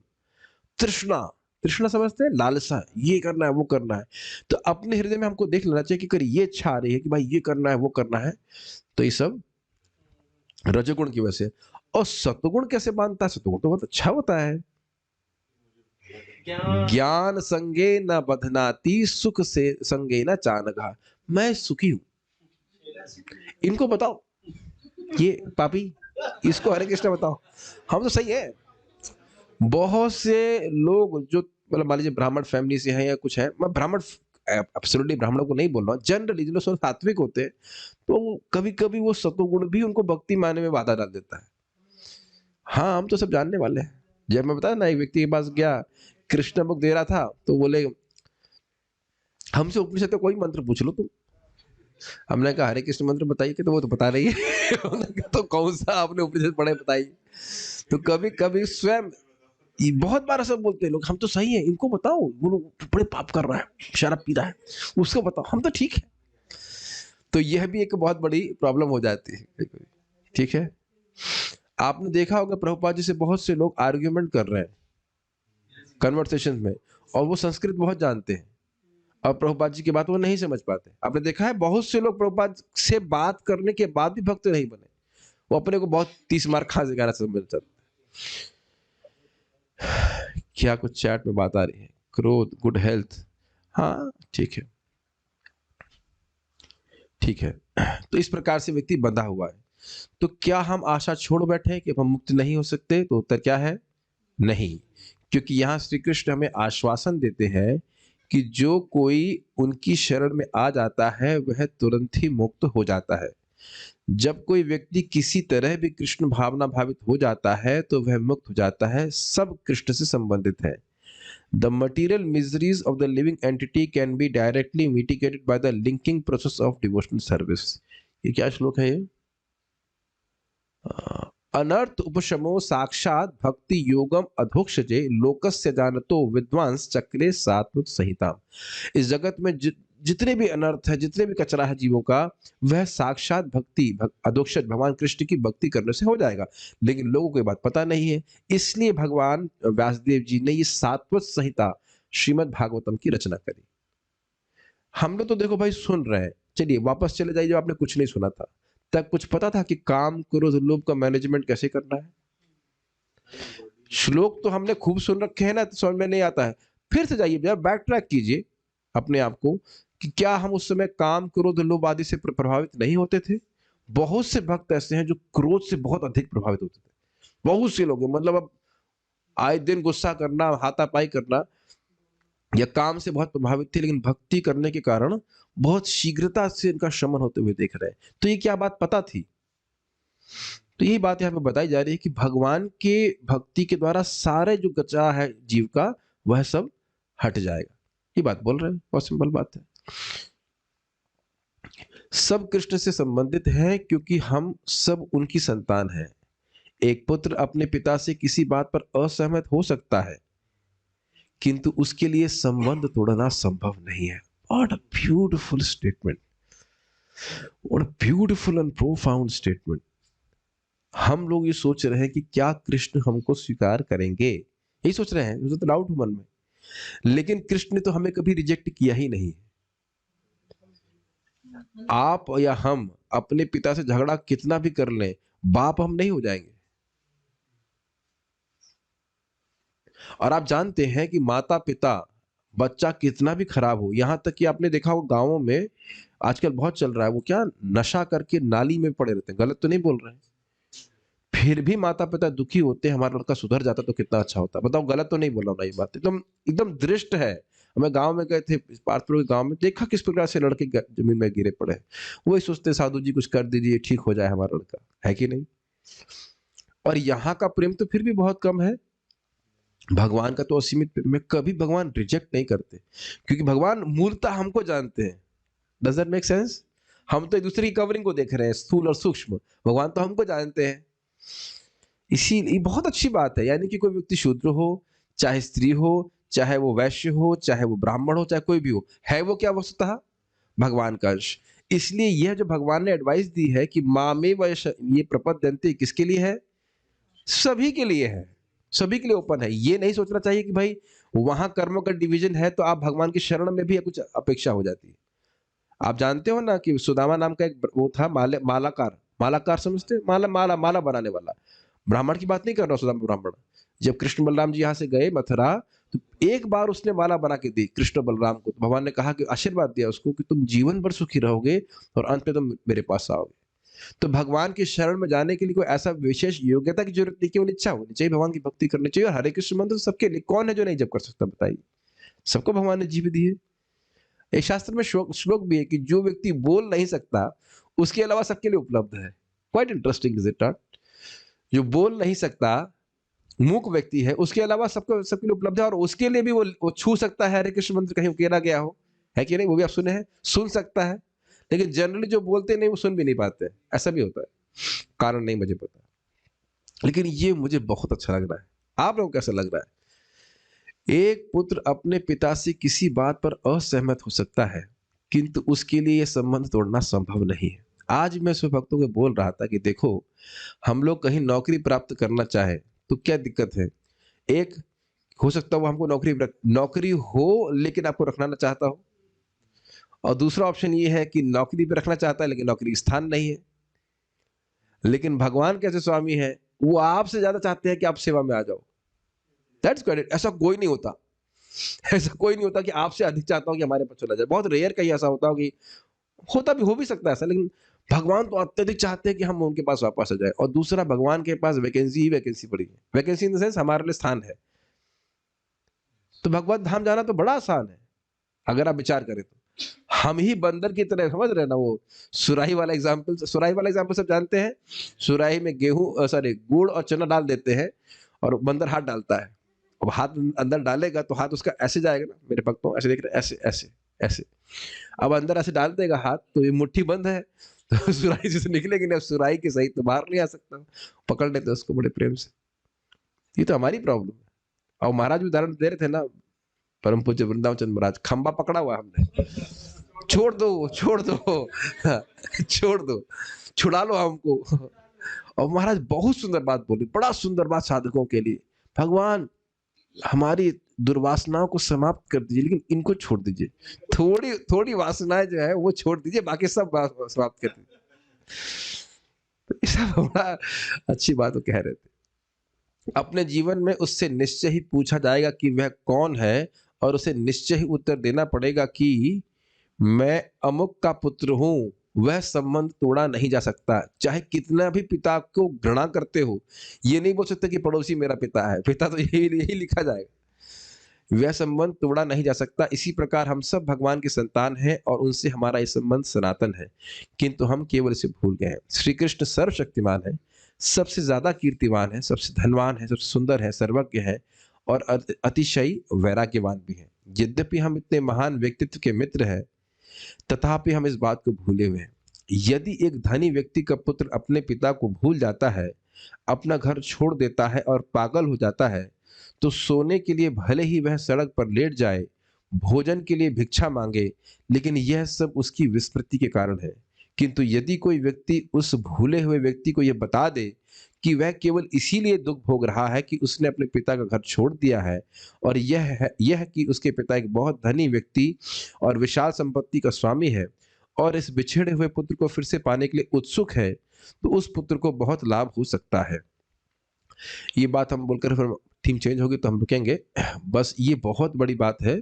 तृष्णा, तृष्णा समझते हैं, लालसा, ये करना है वो करना है। तो अपने हृदय में हमको देख लेना चाहिए कि अगर ये इच्छा आ रही है कि भाई ये करना है वो करना है, तो ये सब रजोगुण की वजह से। और सत्वगुण कैसे बांधता है? सत्वगुण तो बहुत अच्छा होता है। ज्ञान संगे न बधनाती, सुख से संगे न चानघा। मैं सुखी हूं, इनको बताओ, ये पापी, इसको हरे कृष्ण बताओ, हम तो सही है। बहुत से लोग जो मतलब मान लीजिए ब्राह्मण फैमिली से हैं या कुछ है, मैं ब्राह्मण एब्सोल्युटली ब्राह्मणों को नहीं बोल रहा हूँ, जनरली जो लोग सात्विक होते हैं, तो कभी कभी वो सत्वगुण भी उनको भक्ति माने में बाधा डाल देता है। हाँ, हम तो सब जानने वाले हैं। जब मैं बताया ना, एक व्यक्ति के पास गया, कृष्ण बुक दे रहा था, तो बोले हमसे उपनिषद का कोई मंत्र पूछ लो तुम। हमने कहा हरे कृष्ण मंत्र बताइए, कि तो वो तो बता रही है। हमने कहा तो कौन सा आपने उपनिषद पढ़े बताइए। तो कभी कभी स्वयं, ये बहुत बार सब बोलते हैं लोग, हम तो सही है, इनको बताओ, वो लोग बड़े पाप कर रहा है, शराब पी रहा है, उसको बताओ, हम तो ठीक है। तो यह भी एक बहुत बड़ी प्रॉब्लम हो जाती है। ठीक है, आपने देखा होगा प्रभुपाद जी से बहुत से लोग आर्ग्यूमेंट कर रहे हैं कन्वर्सेशन में, और वो संस्कृत बहुत जानते हैं, और प्रभुपाद जी की बात वो नहीं समझ पाते। आपने देखा है बहुत से लोग प्रभुपाद से बात करने के बाद भी भक्त नहीं बने, वो अपने को बहुत 30 मार खा गाना समझ जाते। क्या कुछ चैट में बात आ रही है, क्रोध, गुड हेल्थ, हाँ ठीक है, ठीक है। तो इस प्रकार से व्यक्ति बंधा हुआ है। तो क्या हम आशा छोड़ बैठे कि हम मुक्त नहीं हो सकते? तो उत्तर क्या है, नहीं। क्योंकि यहाँ श्री कृष्ण हमें आश्वासन देते हैं कि जो कोई उनकी शरण में आ जाता है वह तुरंत ही मुक्त हो जाता है। जब कोई व्यक्ति किसी तरह भी कृष्ण भावना भावित हो जाता है तो वह मुक्त हो जाता है, सब कृष्ण से संबंधित है। The material miseries of the living entity can be directly mitigated by the linking process of devotional service. ये क्या श्लोक है ये? अनर्थ उपशमो साक्षात भक्ति योगम अधोक्षजे लोकस्य जानतो विद्वांस चक्रे सात्वत संहिता। इस जगत में जितने भी अनर्थ है, जितने भी कचरा है जीवों का, वह साक्षात भक्ति अधोक्षज भगवान कृष्ण की भक्ति करने से हो जाएगा। लेकिन लोगों को ये बात पता नहीं है, इसलिए भगवान व्यासदेव जी ने ये सात्वत संहिता श्रीमद् भागवतम की रचना करी। हम लोग तो देखो भाई सुन रहे हैं, चलिए वापस चले जाइए, जब आपने कुछ नहीं सुना था तब कुछ पता था कि काम क्रोध लोभ का मैनेजमेंट कैसे करना है? श्लोक तो हमने खूब सुन रखे हैं ना, तो समझ में नहीं आता है। फिर से जाइए, बैक ट्रैक कीजिए अपने आप को कि क्या हम उस समय काम क्रोध लोभ आदि से प्रभावित नहीं होते थे? बहुत से भक्त ऐसे हैं जो क्रोध से बहुत अधिक प्रभावित होते थे, बहुत से लोग, मतलब अब आए दिन गुस्सा करना, हाथापाई करना, या काम से बहुत प्रभावित थे, लेकिन भक्ति करने के कारण बहुत शीघ्रता से इनका शमन होते हुए देख रहे हैं। तो ये क्या बात पता थी? तो यही बात यहाँ पे बताई जा रही है कि भगवान के भक्ति के द्वारा सारे जो कचरा है जीव का, वह सब हट जाएगा। ये बात बोल रहे हैं, बहुत सिंपल बात है। सब कृष्ण से संबंधित है क्योंकि हम सब उनकी संतान हैं। एक पुत्र अपने पिता से किसी बात पर असहमत हो सकता है, किंतु उसके लिए संबंध तोड़ना संभव नहीं है। What a beautiful statement. What a beautiful and profound statement. हम लोग ये सोच रहे हैं कि क्या कृष्ण हमको स्वीकार करेंगे, यही सोच रहे हैं, मुझे तो डाउट मन में। लेकिन कृष्ण ने तो हमें कभी रिजेक्ट किया ही नहीं। आप या हम अपने पिता से झगड़ा कितना भी कर लें, बाप हम नहीं हो जाएंगे। और आप जानते हैं कि माता पिता बच्चा कितना भी खराब हो, यहाँ तक कि आपने देखा हो गाँवों में आजकल बहुत चल रहा है, वो क्या नशा करके नाली में पड़े रहते हैं, गलत तो नहीं बोल रहे हैं, फिर भी माता पिता दुखी होते हैं, हमारा लड़का सुधर जाता तो कितना अच्छा होता। बताओ, गलत तो नहीं बोल रहा हूँ ना, ये बात एकदम एकदम दृष्ट है। हमें गांव में गए थे, पार्थिव के गांव में, देखा किस प्रकार से लड़के जमीन में गिरे पड़े हैं। वही सोचते साधु जी कुछ कर दीजिए, ठीक हो जाए हमारा लड़का, है कि नहीं? और यहाँ का प्रेम तो फिर भी बहुत कम है, भगवान का तो असीमित प्रेम है। कभी भगवान रिजेक्ट नहीं करते, क्योंकि भगवान मूलतः हमको जानते हैं। Does that make sense? हम तो एक दूसरे की कवरिंग को देख रहे हैं, स्थूल और सूक्ष्म, भगवान तो हमको जानते हैं। इसीलिए बहुत अच्छी बात है, यानी कि कोई व्यक्ति शूद्र हो, चाहे स्त्री हो, चाहे वो वैश्य हो, चाहे वो ब्राह्मण हो, चाहे कोई भी हो, है वो क्या वस्तुतः भगवान का अंश। इसलिए यह जो भगवान ने एडवाइस दी है कि मामे ये प्रपद्यन्ते, किसके लिए है? सभी के लिए है, सभी के लिए ओपन है। ये नहीं सोचना चाहिए कि भाई वहां कर्मों का डिवीजन है तो आप भगवान की शरण में भी कुछ अपेक्षा हो जाती है। आप जानते हो ना कि सुदामा नाम का एक वो था, मालाकार, मालाकार समझते हैं? माला माला माला बनाने वाला। ब्राह्मण की बात नहीं कर रहा, सुदामा ब्राह्मण। जब कृष्ण बलराम जी यहाँ से गए मथुरा, तो एक बार उसने माला बना के दी कृष्ण बलराम को, तो भगवान ने कहा कि आशीर्वाद दिया उसको कि तुम जीवन भर सुखी रहोगे और अंत में तुम मेरे पास आओगे। तो भगवान की शरण में जाने के लिए कोई ऐसा विशेष योग्यता की जरूरत नहीं, केवल इच्छा होनी चाहिए, भगवान की भक्ति करनी चाहिए। और हरे कृष्ण मंत्र सबके लिए, कौन है जो नहीं जप कर सकता बताइए? सबको भगवान ने जीव दी है। एक शास्त्र में श्लोक भी है कि जो व्यक्ति बोल नहीं सकता उसके अलावा सबके लिए उपलब्ध है। Quite interesting is it not? जो बोल नहीं सकता, मूक व्यक्ति है, उसके अलावा सबको सबके लिए उपलब्ध है, और उसके लिए भी वो छू सकता है हरे कृष्ण मंत्र, कहीं उकेरा गया हो, है कि नहीं? वो भी आप सुने हैं, सुन सकता है। लेकिन जनरली जो बोलते नहीं वो सुन भी नहीं पाते, ऐसा भी होता है, कारण नहीं मुझे पता। लेकिन ये मुझे बहुत अच्छा लग रहा है। आप लोगों को कैसा लग रहा है? एक पुत्र अपने पिता से किसी बात पर असहमत हो सकता है, किंतु उसके लिए यह संबंध तोड़ना संभव नहीं है। आज मैं सब भक्तों को बोल रहा था कि देखो, हम लोग कहीं नौकरी प्राप्त करना चाहे तो क्या दिक्कत है? एक हो सकता है वो हमको नौकरी हो लेकिन आपको रखना ना चाहता हो, और दूसरा ऑप्शन ये है कि नौकरी पे रखना चाहता है लेकिन नौकरी स्थान नहीं है। लेकिन भगवान कैसे स्वामी है, वो आपसे ज्यादा चाहते हैं कि आप सेवा में आ जाओ। That's credit. ऐसा कोई नहीं होता, ऐसा कोई नहीं होता कि आपसे अधिक चाहता हूं कि हमारे पास चला जाए। बहुत रेयर कहीं ऐसा होता हो कि होता भी, हो भी सकता है ऐसा, लेकिन भगवान तो अत्यधिक चाहते हैं कि हम उनके पास वापस आ जाए। और दूसरा, भगवान के पास वैकेंसी ही वैकेंसी पड़ी है, वैकेंसी इन द सेंस हमारे लिए स्थान है। तो भगवत धाम जाना तो बड़ा आसान है अगर आप विचार करें तो। हम ही बंदर की तरह, समझ रहे ना, वो सुराही वाला एग्जाम्पल, सुराही वाला एग्जाम्पल सब जानते हैं। सुराही में गेहूं, सॉरी, गुड़ और चना डाल देते हैं, और बंदर हाथ डालता है। अब हाथ अंदर डालेगा तो हाथ उसका ऐसे जाएगा ना, मेरे भक्तों ऐसे देख रहे, ऐसे ऐसे ऐसे। अब अंदर ऐसे डाल देगा हाथ तो ये मुट्ठी बंद है, तो सुराही से निकलेगी नहीं, सुराही के सही तो बाहर नहीं आ सकता। पकड़ लेते उसको बड़े प्रेम से। ये तो हमारी प्रॉब्लम है। और महाराज भी उदाहरण दे रहे थे ना, परम पूज्य वृंदावन चंद्र महाराज, खंबा पकड़ा हुआ हमने, छोड़ दो छोड़ दो, छोड़ दो, छुड़ा लो हमको। और महाराज बहुत सुंदर बात बोली, बड़ा सुंदर बात साधकों के लिए। भगवान हमारी दुर्वासनाओं को समाप्त कर दीजिए, लेकिन इनको छोड़ दीजिए। थोड़ी थोड़ी वासनाएं जो है वो छोड़ दीजिए, बाकी सब समाप्त कर दीजिए। तो ये सब बड़ा अच्छी बात वो कह रहे थे। अपने जीवन में उससे निश्चय ही पूछा जाएगा कि वह कौन है, और उसे निश्चय ही उत्तर देना पड़ेगा कि मैं अमुक का पुत्र हूं। वह संबंध तोड़ा नहीं जा सकता, चाहे कितना भी पिता को घृणा करते हो। ये नहीं बोल सकते कि पड़ोसी मेरा पिता है, पिता तो यही यही लिखा जाएगा। वह संबंध तोड़ा नहीं जा सकता। इसी प्रकार हम सब भगवान की संतान हैं और उनसे हमारा ये संबंध सनातन है, किंतु हम केवल इसे भूल गए हैं। श्री कृष्ण सर्वशक्तिमान है, सबसे ज्यादा कीर्तिवान है, सबसे धनवान है, सबसे सुंदर है, सर्वज्ञ है, और अतिशय वैराग्यवान भी है। यद्यपि हम इतने महान व्यक्तित्व के मित्र हैं, तथापि हम इस बात को भूले हुए हैं। यदि एक धनी व्यक्ति का पुत्र अपने पिता को भूल जाता है, अपना घर छोड़ देता है और पागल हो जाता है, तो सोने के लिए भले ही वह सड़क पर लेट जाए, भोजन के लिए भिक्षा मांगे, लेकिन यह सब उसकी विस्मृति के कारण है। किंतु यदि कोई व्यक्ति उस भूले हुए व्यक्ति को यह बता दे कि वह केवल इसीलिए दुख भोग रहा है कि उसने अपने पिता का घर छोड़ दिया है, और यह कि उसके पिता एक बहुत धनी व्यक्ति और विशाल संपत्ति का स्वामी है, और इस बिछड़े हुए पुत्र को फिर से पाने के लिए उत्सुक है, तो उस पुत्र को बहुत लाभ हो सकता है। ये बात हम बोलकर फिर थीम चेंज होगी तो हम रुकेंगे। बस ये बहुत बड़ी बात है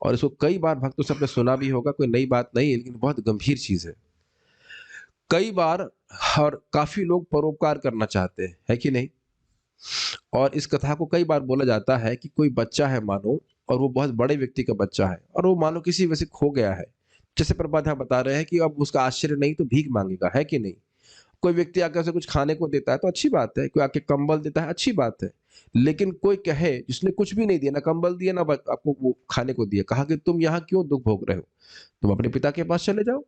और इसको कई बार भक्तों से आपने सुना भी होगा, कोई नई बात नहीं है, लेकिन बहुत गंभीर चीज़ है। कई बार और काफ़ी लोग परोपकार करना चाहते हैं, है कि नहीं? और इस कथा को कई बार बोला जाता है कि कोई बच्चा है मानो, और वो बहुत बड़े व्यक्ति का बच्चा है और वो मानो किसी वजह से खो गया है। जैसे प्रभुपाद यहाँ बता रहे हैं कि अब उसका आश्चर्य नहीं तो भीख माँगेगा, है कि नहीं? कोई व्यक्ति आकर उसे कुछ खाने को देता है तो अच्छी बात है, कोई आके कंबल देता है अच्छी बात है। लेकिन कोई कहे जिसने कुछ भी नहीं दिया, ना कंबल दिया ना आपको वो खाने को दिया, कहा कि तुम यहाँ क्यों दुःख भोग रहे हो? तुम अपने पिता के पास चले जाओ।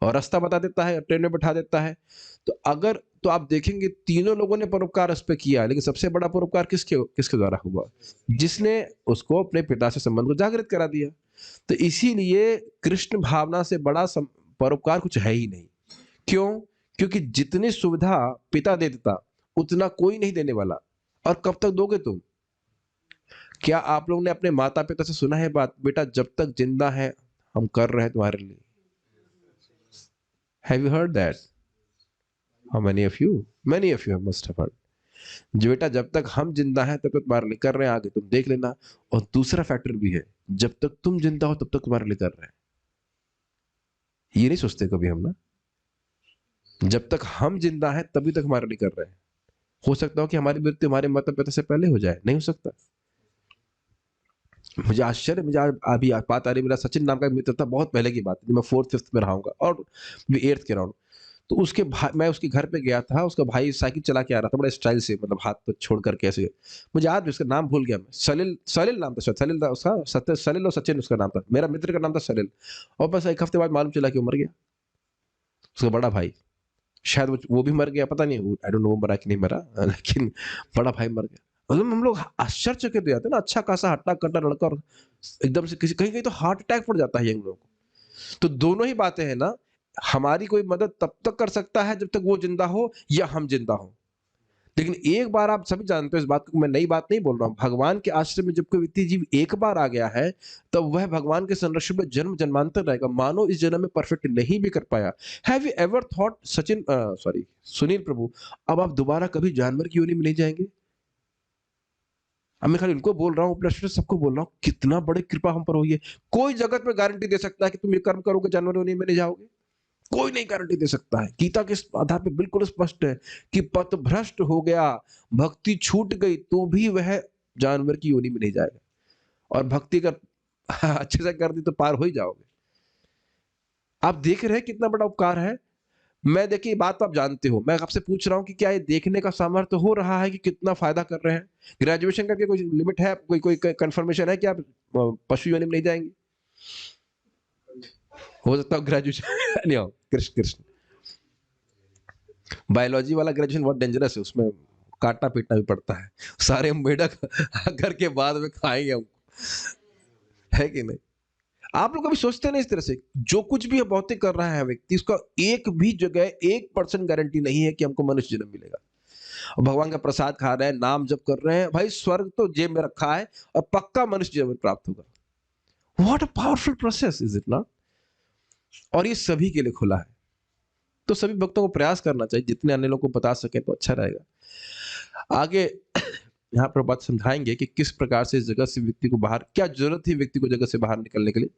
और रास्ता बता देता है, ट्रेन में बैठा देता है। तो आप देखेंगे तीनों लोगों ने परोपकार उस पे किया, लेकिन सबसे बड़ा परोपकार किसके किसके द्वारा हुआ? जिसने उसको अपने पिता से संबंध को जागृत करा दिया। तो इसीलिए कृष्ण भावना से बड़ा परोपकार कुछ है ही नहीं। क्यों? क्योंकि जितनी सुविधा पिता दे देता, उतना कोई नहीं देने वाला। और कब तक दोगे तुम? क्या आप लोगों ने अपने माता पिता से सुना है बात, बेटा जब तक जिंदा है हम कर रहे हैं तुम्हारे लिए? Have you heard that? How many of you? Many of you must have heard. जो बेटा जब तक हम जिंदा हैं तब तक तुम्हारे लिए कर रहे हैं, आगे तुम देख लेना। और दूसरा फैक्टर भी है, जब तक तुम जिंदा हो तब तक तुम्हारे लिए कर रहे हैं। ये नहीं सोचते कभी हम ना, जब तक हम जिंदा हैं तभी तक हमारे लिए कर रहे हैं। हो सकता हो कि हमारी मृत्यु हमारे माता पिता से पहले हो जाए, नहीं हो सकता? मुझे आश्चर्य, मुझे अभी बात आ रही, मेरा सचिन नाम का एक मित्र था, बहुत पहले की बात है, जब मैं 4th-5th में रहा हूँगा और 8th के अराउंड। तो उसके मैं उसके घर पे गया था, उसका भाई साइकिल चला के आ रहा था बड़े स्टाइल से, मतलब हाथ पे छोड़ कर कैसे, मुझे याद भी, उसका नाम भूल गया मैं, सलिल नाम था शायद, सलिल था उसका, सलिल और सचिन उसका नाम था, मेरा मित्र का नाम था सलिल। और बस 1 हफ्ते बाद मालूम चला कि वो मर गया, उसका बड़ा भाई। शायद वो भी मर गया, पता नहीं, आई डोंट नो वो मरा कि नहीं मरा, लेकिन बड़ा भाई मर गया। मतलब हम लोग आश्चर्यचकित हो जाते हैं ना, अच्छा खासा हट्टा कट्टा लड़का और एकदम से किसी कहीं कहीं तो हार्ट अटैक पड़ जाता है इन लोगों को। तो दोनों ही बातें हैं ना, हमारी कोई मदद तब तक कर सकता है जब तक वो जिंदा हो या हम जिंदा हो। लेकिन एक बार, आप सभी जानते हो इस बात को, मैं नई बात नहीं बोल रहा हूं, भगवान के आश्रम में जब कोई व्यक्ति जीव एक बार आ गया है, तब वह भगवान के संरक्षण में जन्म जन्मांतर रहेगा, मानो इस जन्म में परफेक्ट नहीं भी कर पाया। Have you ever thought Sachin, sorry Sunil Prabhu, अब आप दोबारा कभी जानवर की योनि में नहीं जाएंगे? अब मैं खाली उनको बोल रहा हूँ, अपने स्टूडेंट सबको बोल रहा हूँ, कितना बड़ी कृपा हम पर हुई है। कोई जगत में गारंटी दे सकता है कि तुम ये कर्म करोगे जानवर योनि में नहीं जाओगे? कोई नहीं गारंटी दे सकता है। गीता के आधार पे बिल्कुल स्पष्ट है कि पथभ्रष्ट हो गया, भक्ति छूट गई तो भी वह जानवर की योनि में नहीं जाएगा, और भक्ति कर अच्छे से कर दी तो पार हो ही जाओगे। आप देख रहे हैं कितना बड़ा उपकार है। मैं, देखिए बात तो आप जानते हो, मैं आपसे पूछ रहा हूँ कि क्या ये देखने का सामर्थ्य हो रहा है कि कितना फायदा कर रहे हैं? ग्रेजुएशन करके कोई लिमिट है, कोई कोई कंफर्मेशन है कि आप पशु योनि में नहीं जाएंगे? हो सकता है ग्रेजुएशन नहीं हो, कृष्ण कृष्ण। बायोलॉजी वाला ग्रेजुएशन बहुत डेंजरस है, उसमें काटना पीटना भी पड़ता है, सारे हम मेढक करके बाद में खाएंगे हमको, है कि नहीं? आप लोग कभी सोचते नहीं इस तरह से, जो कुछ भी भौतिक कर रहा है व्यक्ति, उसका एक भी जगह 1% गारंटी नहीं है कि हमको मनुष्य जन्म मिलेगा। और भगवान का प्रसाद खा रहे हैं, नाम जप कर रहे हैं, भाई स्वर्ग तो जेब में रखा है और पक्का मनुष्य जन्म प्राप्त होगा। What a powerful process, is it not? और ये सभी के लिए खुला है। तो सभी भक्तों को प्रयास करना चाहिए, जितने अन्य लोगों को बता सके तो अच्छा रहेगा। आगे यहाँ पर बात समझाएंगे कि किस प्रकार से जगत से व्यक्ति को बाहर, क्या जरूरत थी व्यक्ति को जगत से बाहर निकलने के लिए,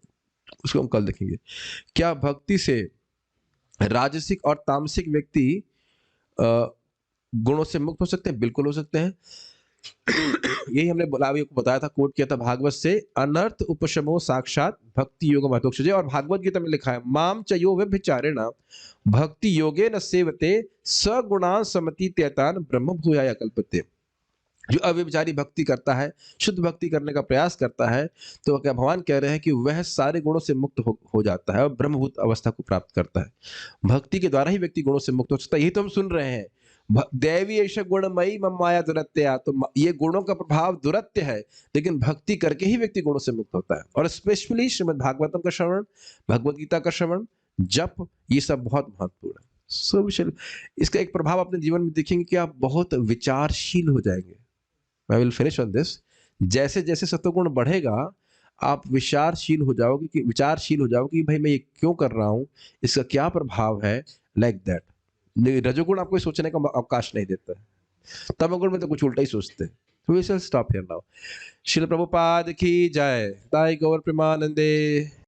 उसको हम कल देखेंगे। क्या भक्ति से राजसिक और तामसिक व्यक्ति गुणों से मुक्त हो सकते हैं? बिल्कुल हो सकते हैं। यही हमने अभी बताया था, कोट किया था भागवत से, अनर्थ उपशमो साक्षात भक्ति योग महत्वक्षजे। और भागवत गीता में लिखा है, माम चयो व्यभिचारेण भक्ति योगे न सेवते सगुणान समति त्यतान ब्रह्म भूयाय कल्पते। जो अव्यभिचारी भक्ति करता है, शुद्ध भक्ति करने का प्रयास करता है, तो क्या भगवान कह रहे हैं कि वह सारे गुणों से मुक्त हो जाता है और ब्रह्मभूत अवस्था को प्राप्त करता है। भक्ति के द्वारा ही व्यक्ति गुणों से मुक्त हो सकता है। यही तो हम सुन रहे हैं, दैवी ऐश गुणमयी मम माया दुरत्या। तो ये गुणों का प्रभाव दुरत्य है, लेकिन भक्ति करके ही व्यक्ति गुणों से मुक्त होता है। और स्पेशली श्रीमद् भागवतम का श्रवण, भगवत गीता का श्रवण, जप, ये सब बहुत महत्वपूर्ण है। सो इसका एक प्रभाव अपने जीवन में देखेंगे कि आप बहुत विचारशील हो जाएंगे। I will finish on this। जैसे जैसे सत्वगुण बढ़ेगा, आप विचारशील हो जाओगे कि भाई मैं ये क्यों कर रहा हूँ, इसका क्या प्रभाव है, लाइक दैट। रजोगुण आपको सोचने का अवकाश नहीं देता है, तमोगुण में तो कुछ उल्टा ही सोचते हैं, We shall stop here now. Srila Prabhupada ki jai. Dai Gaur Premanande.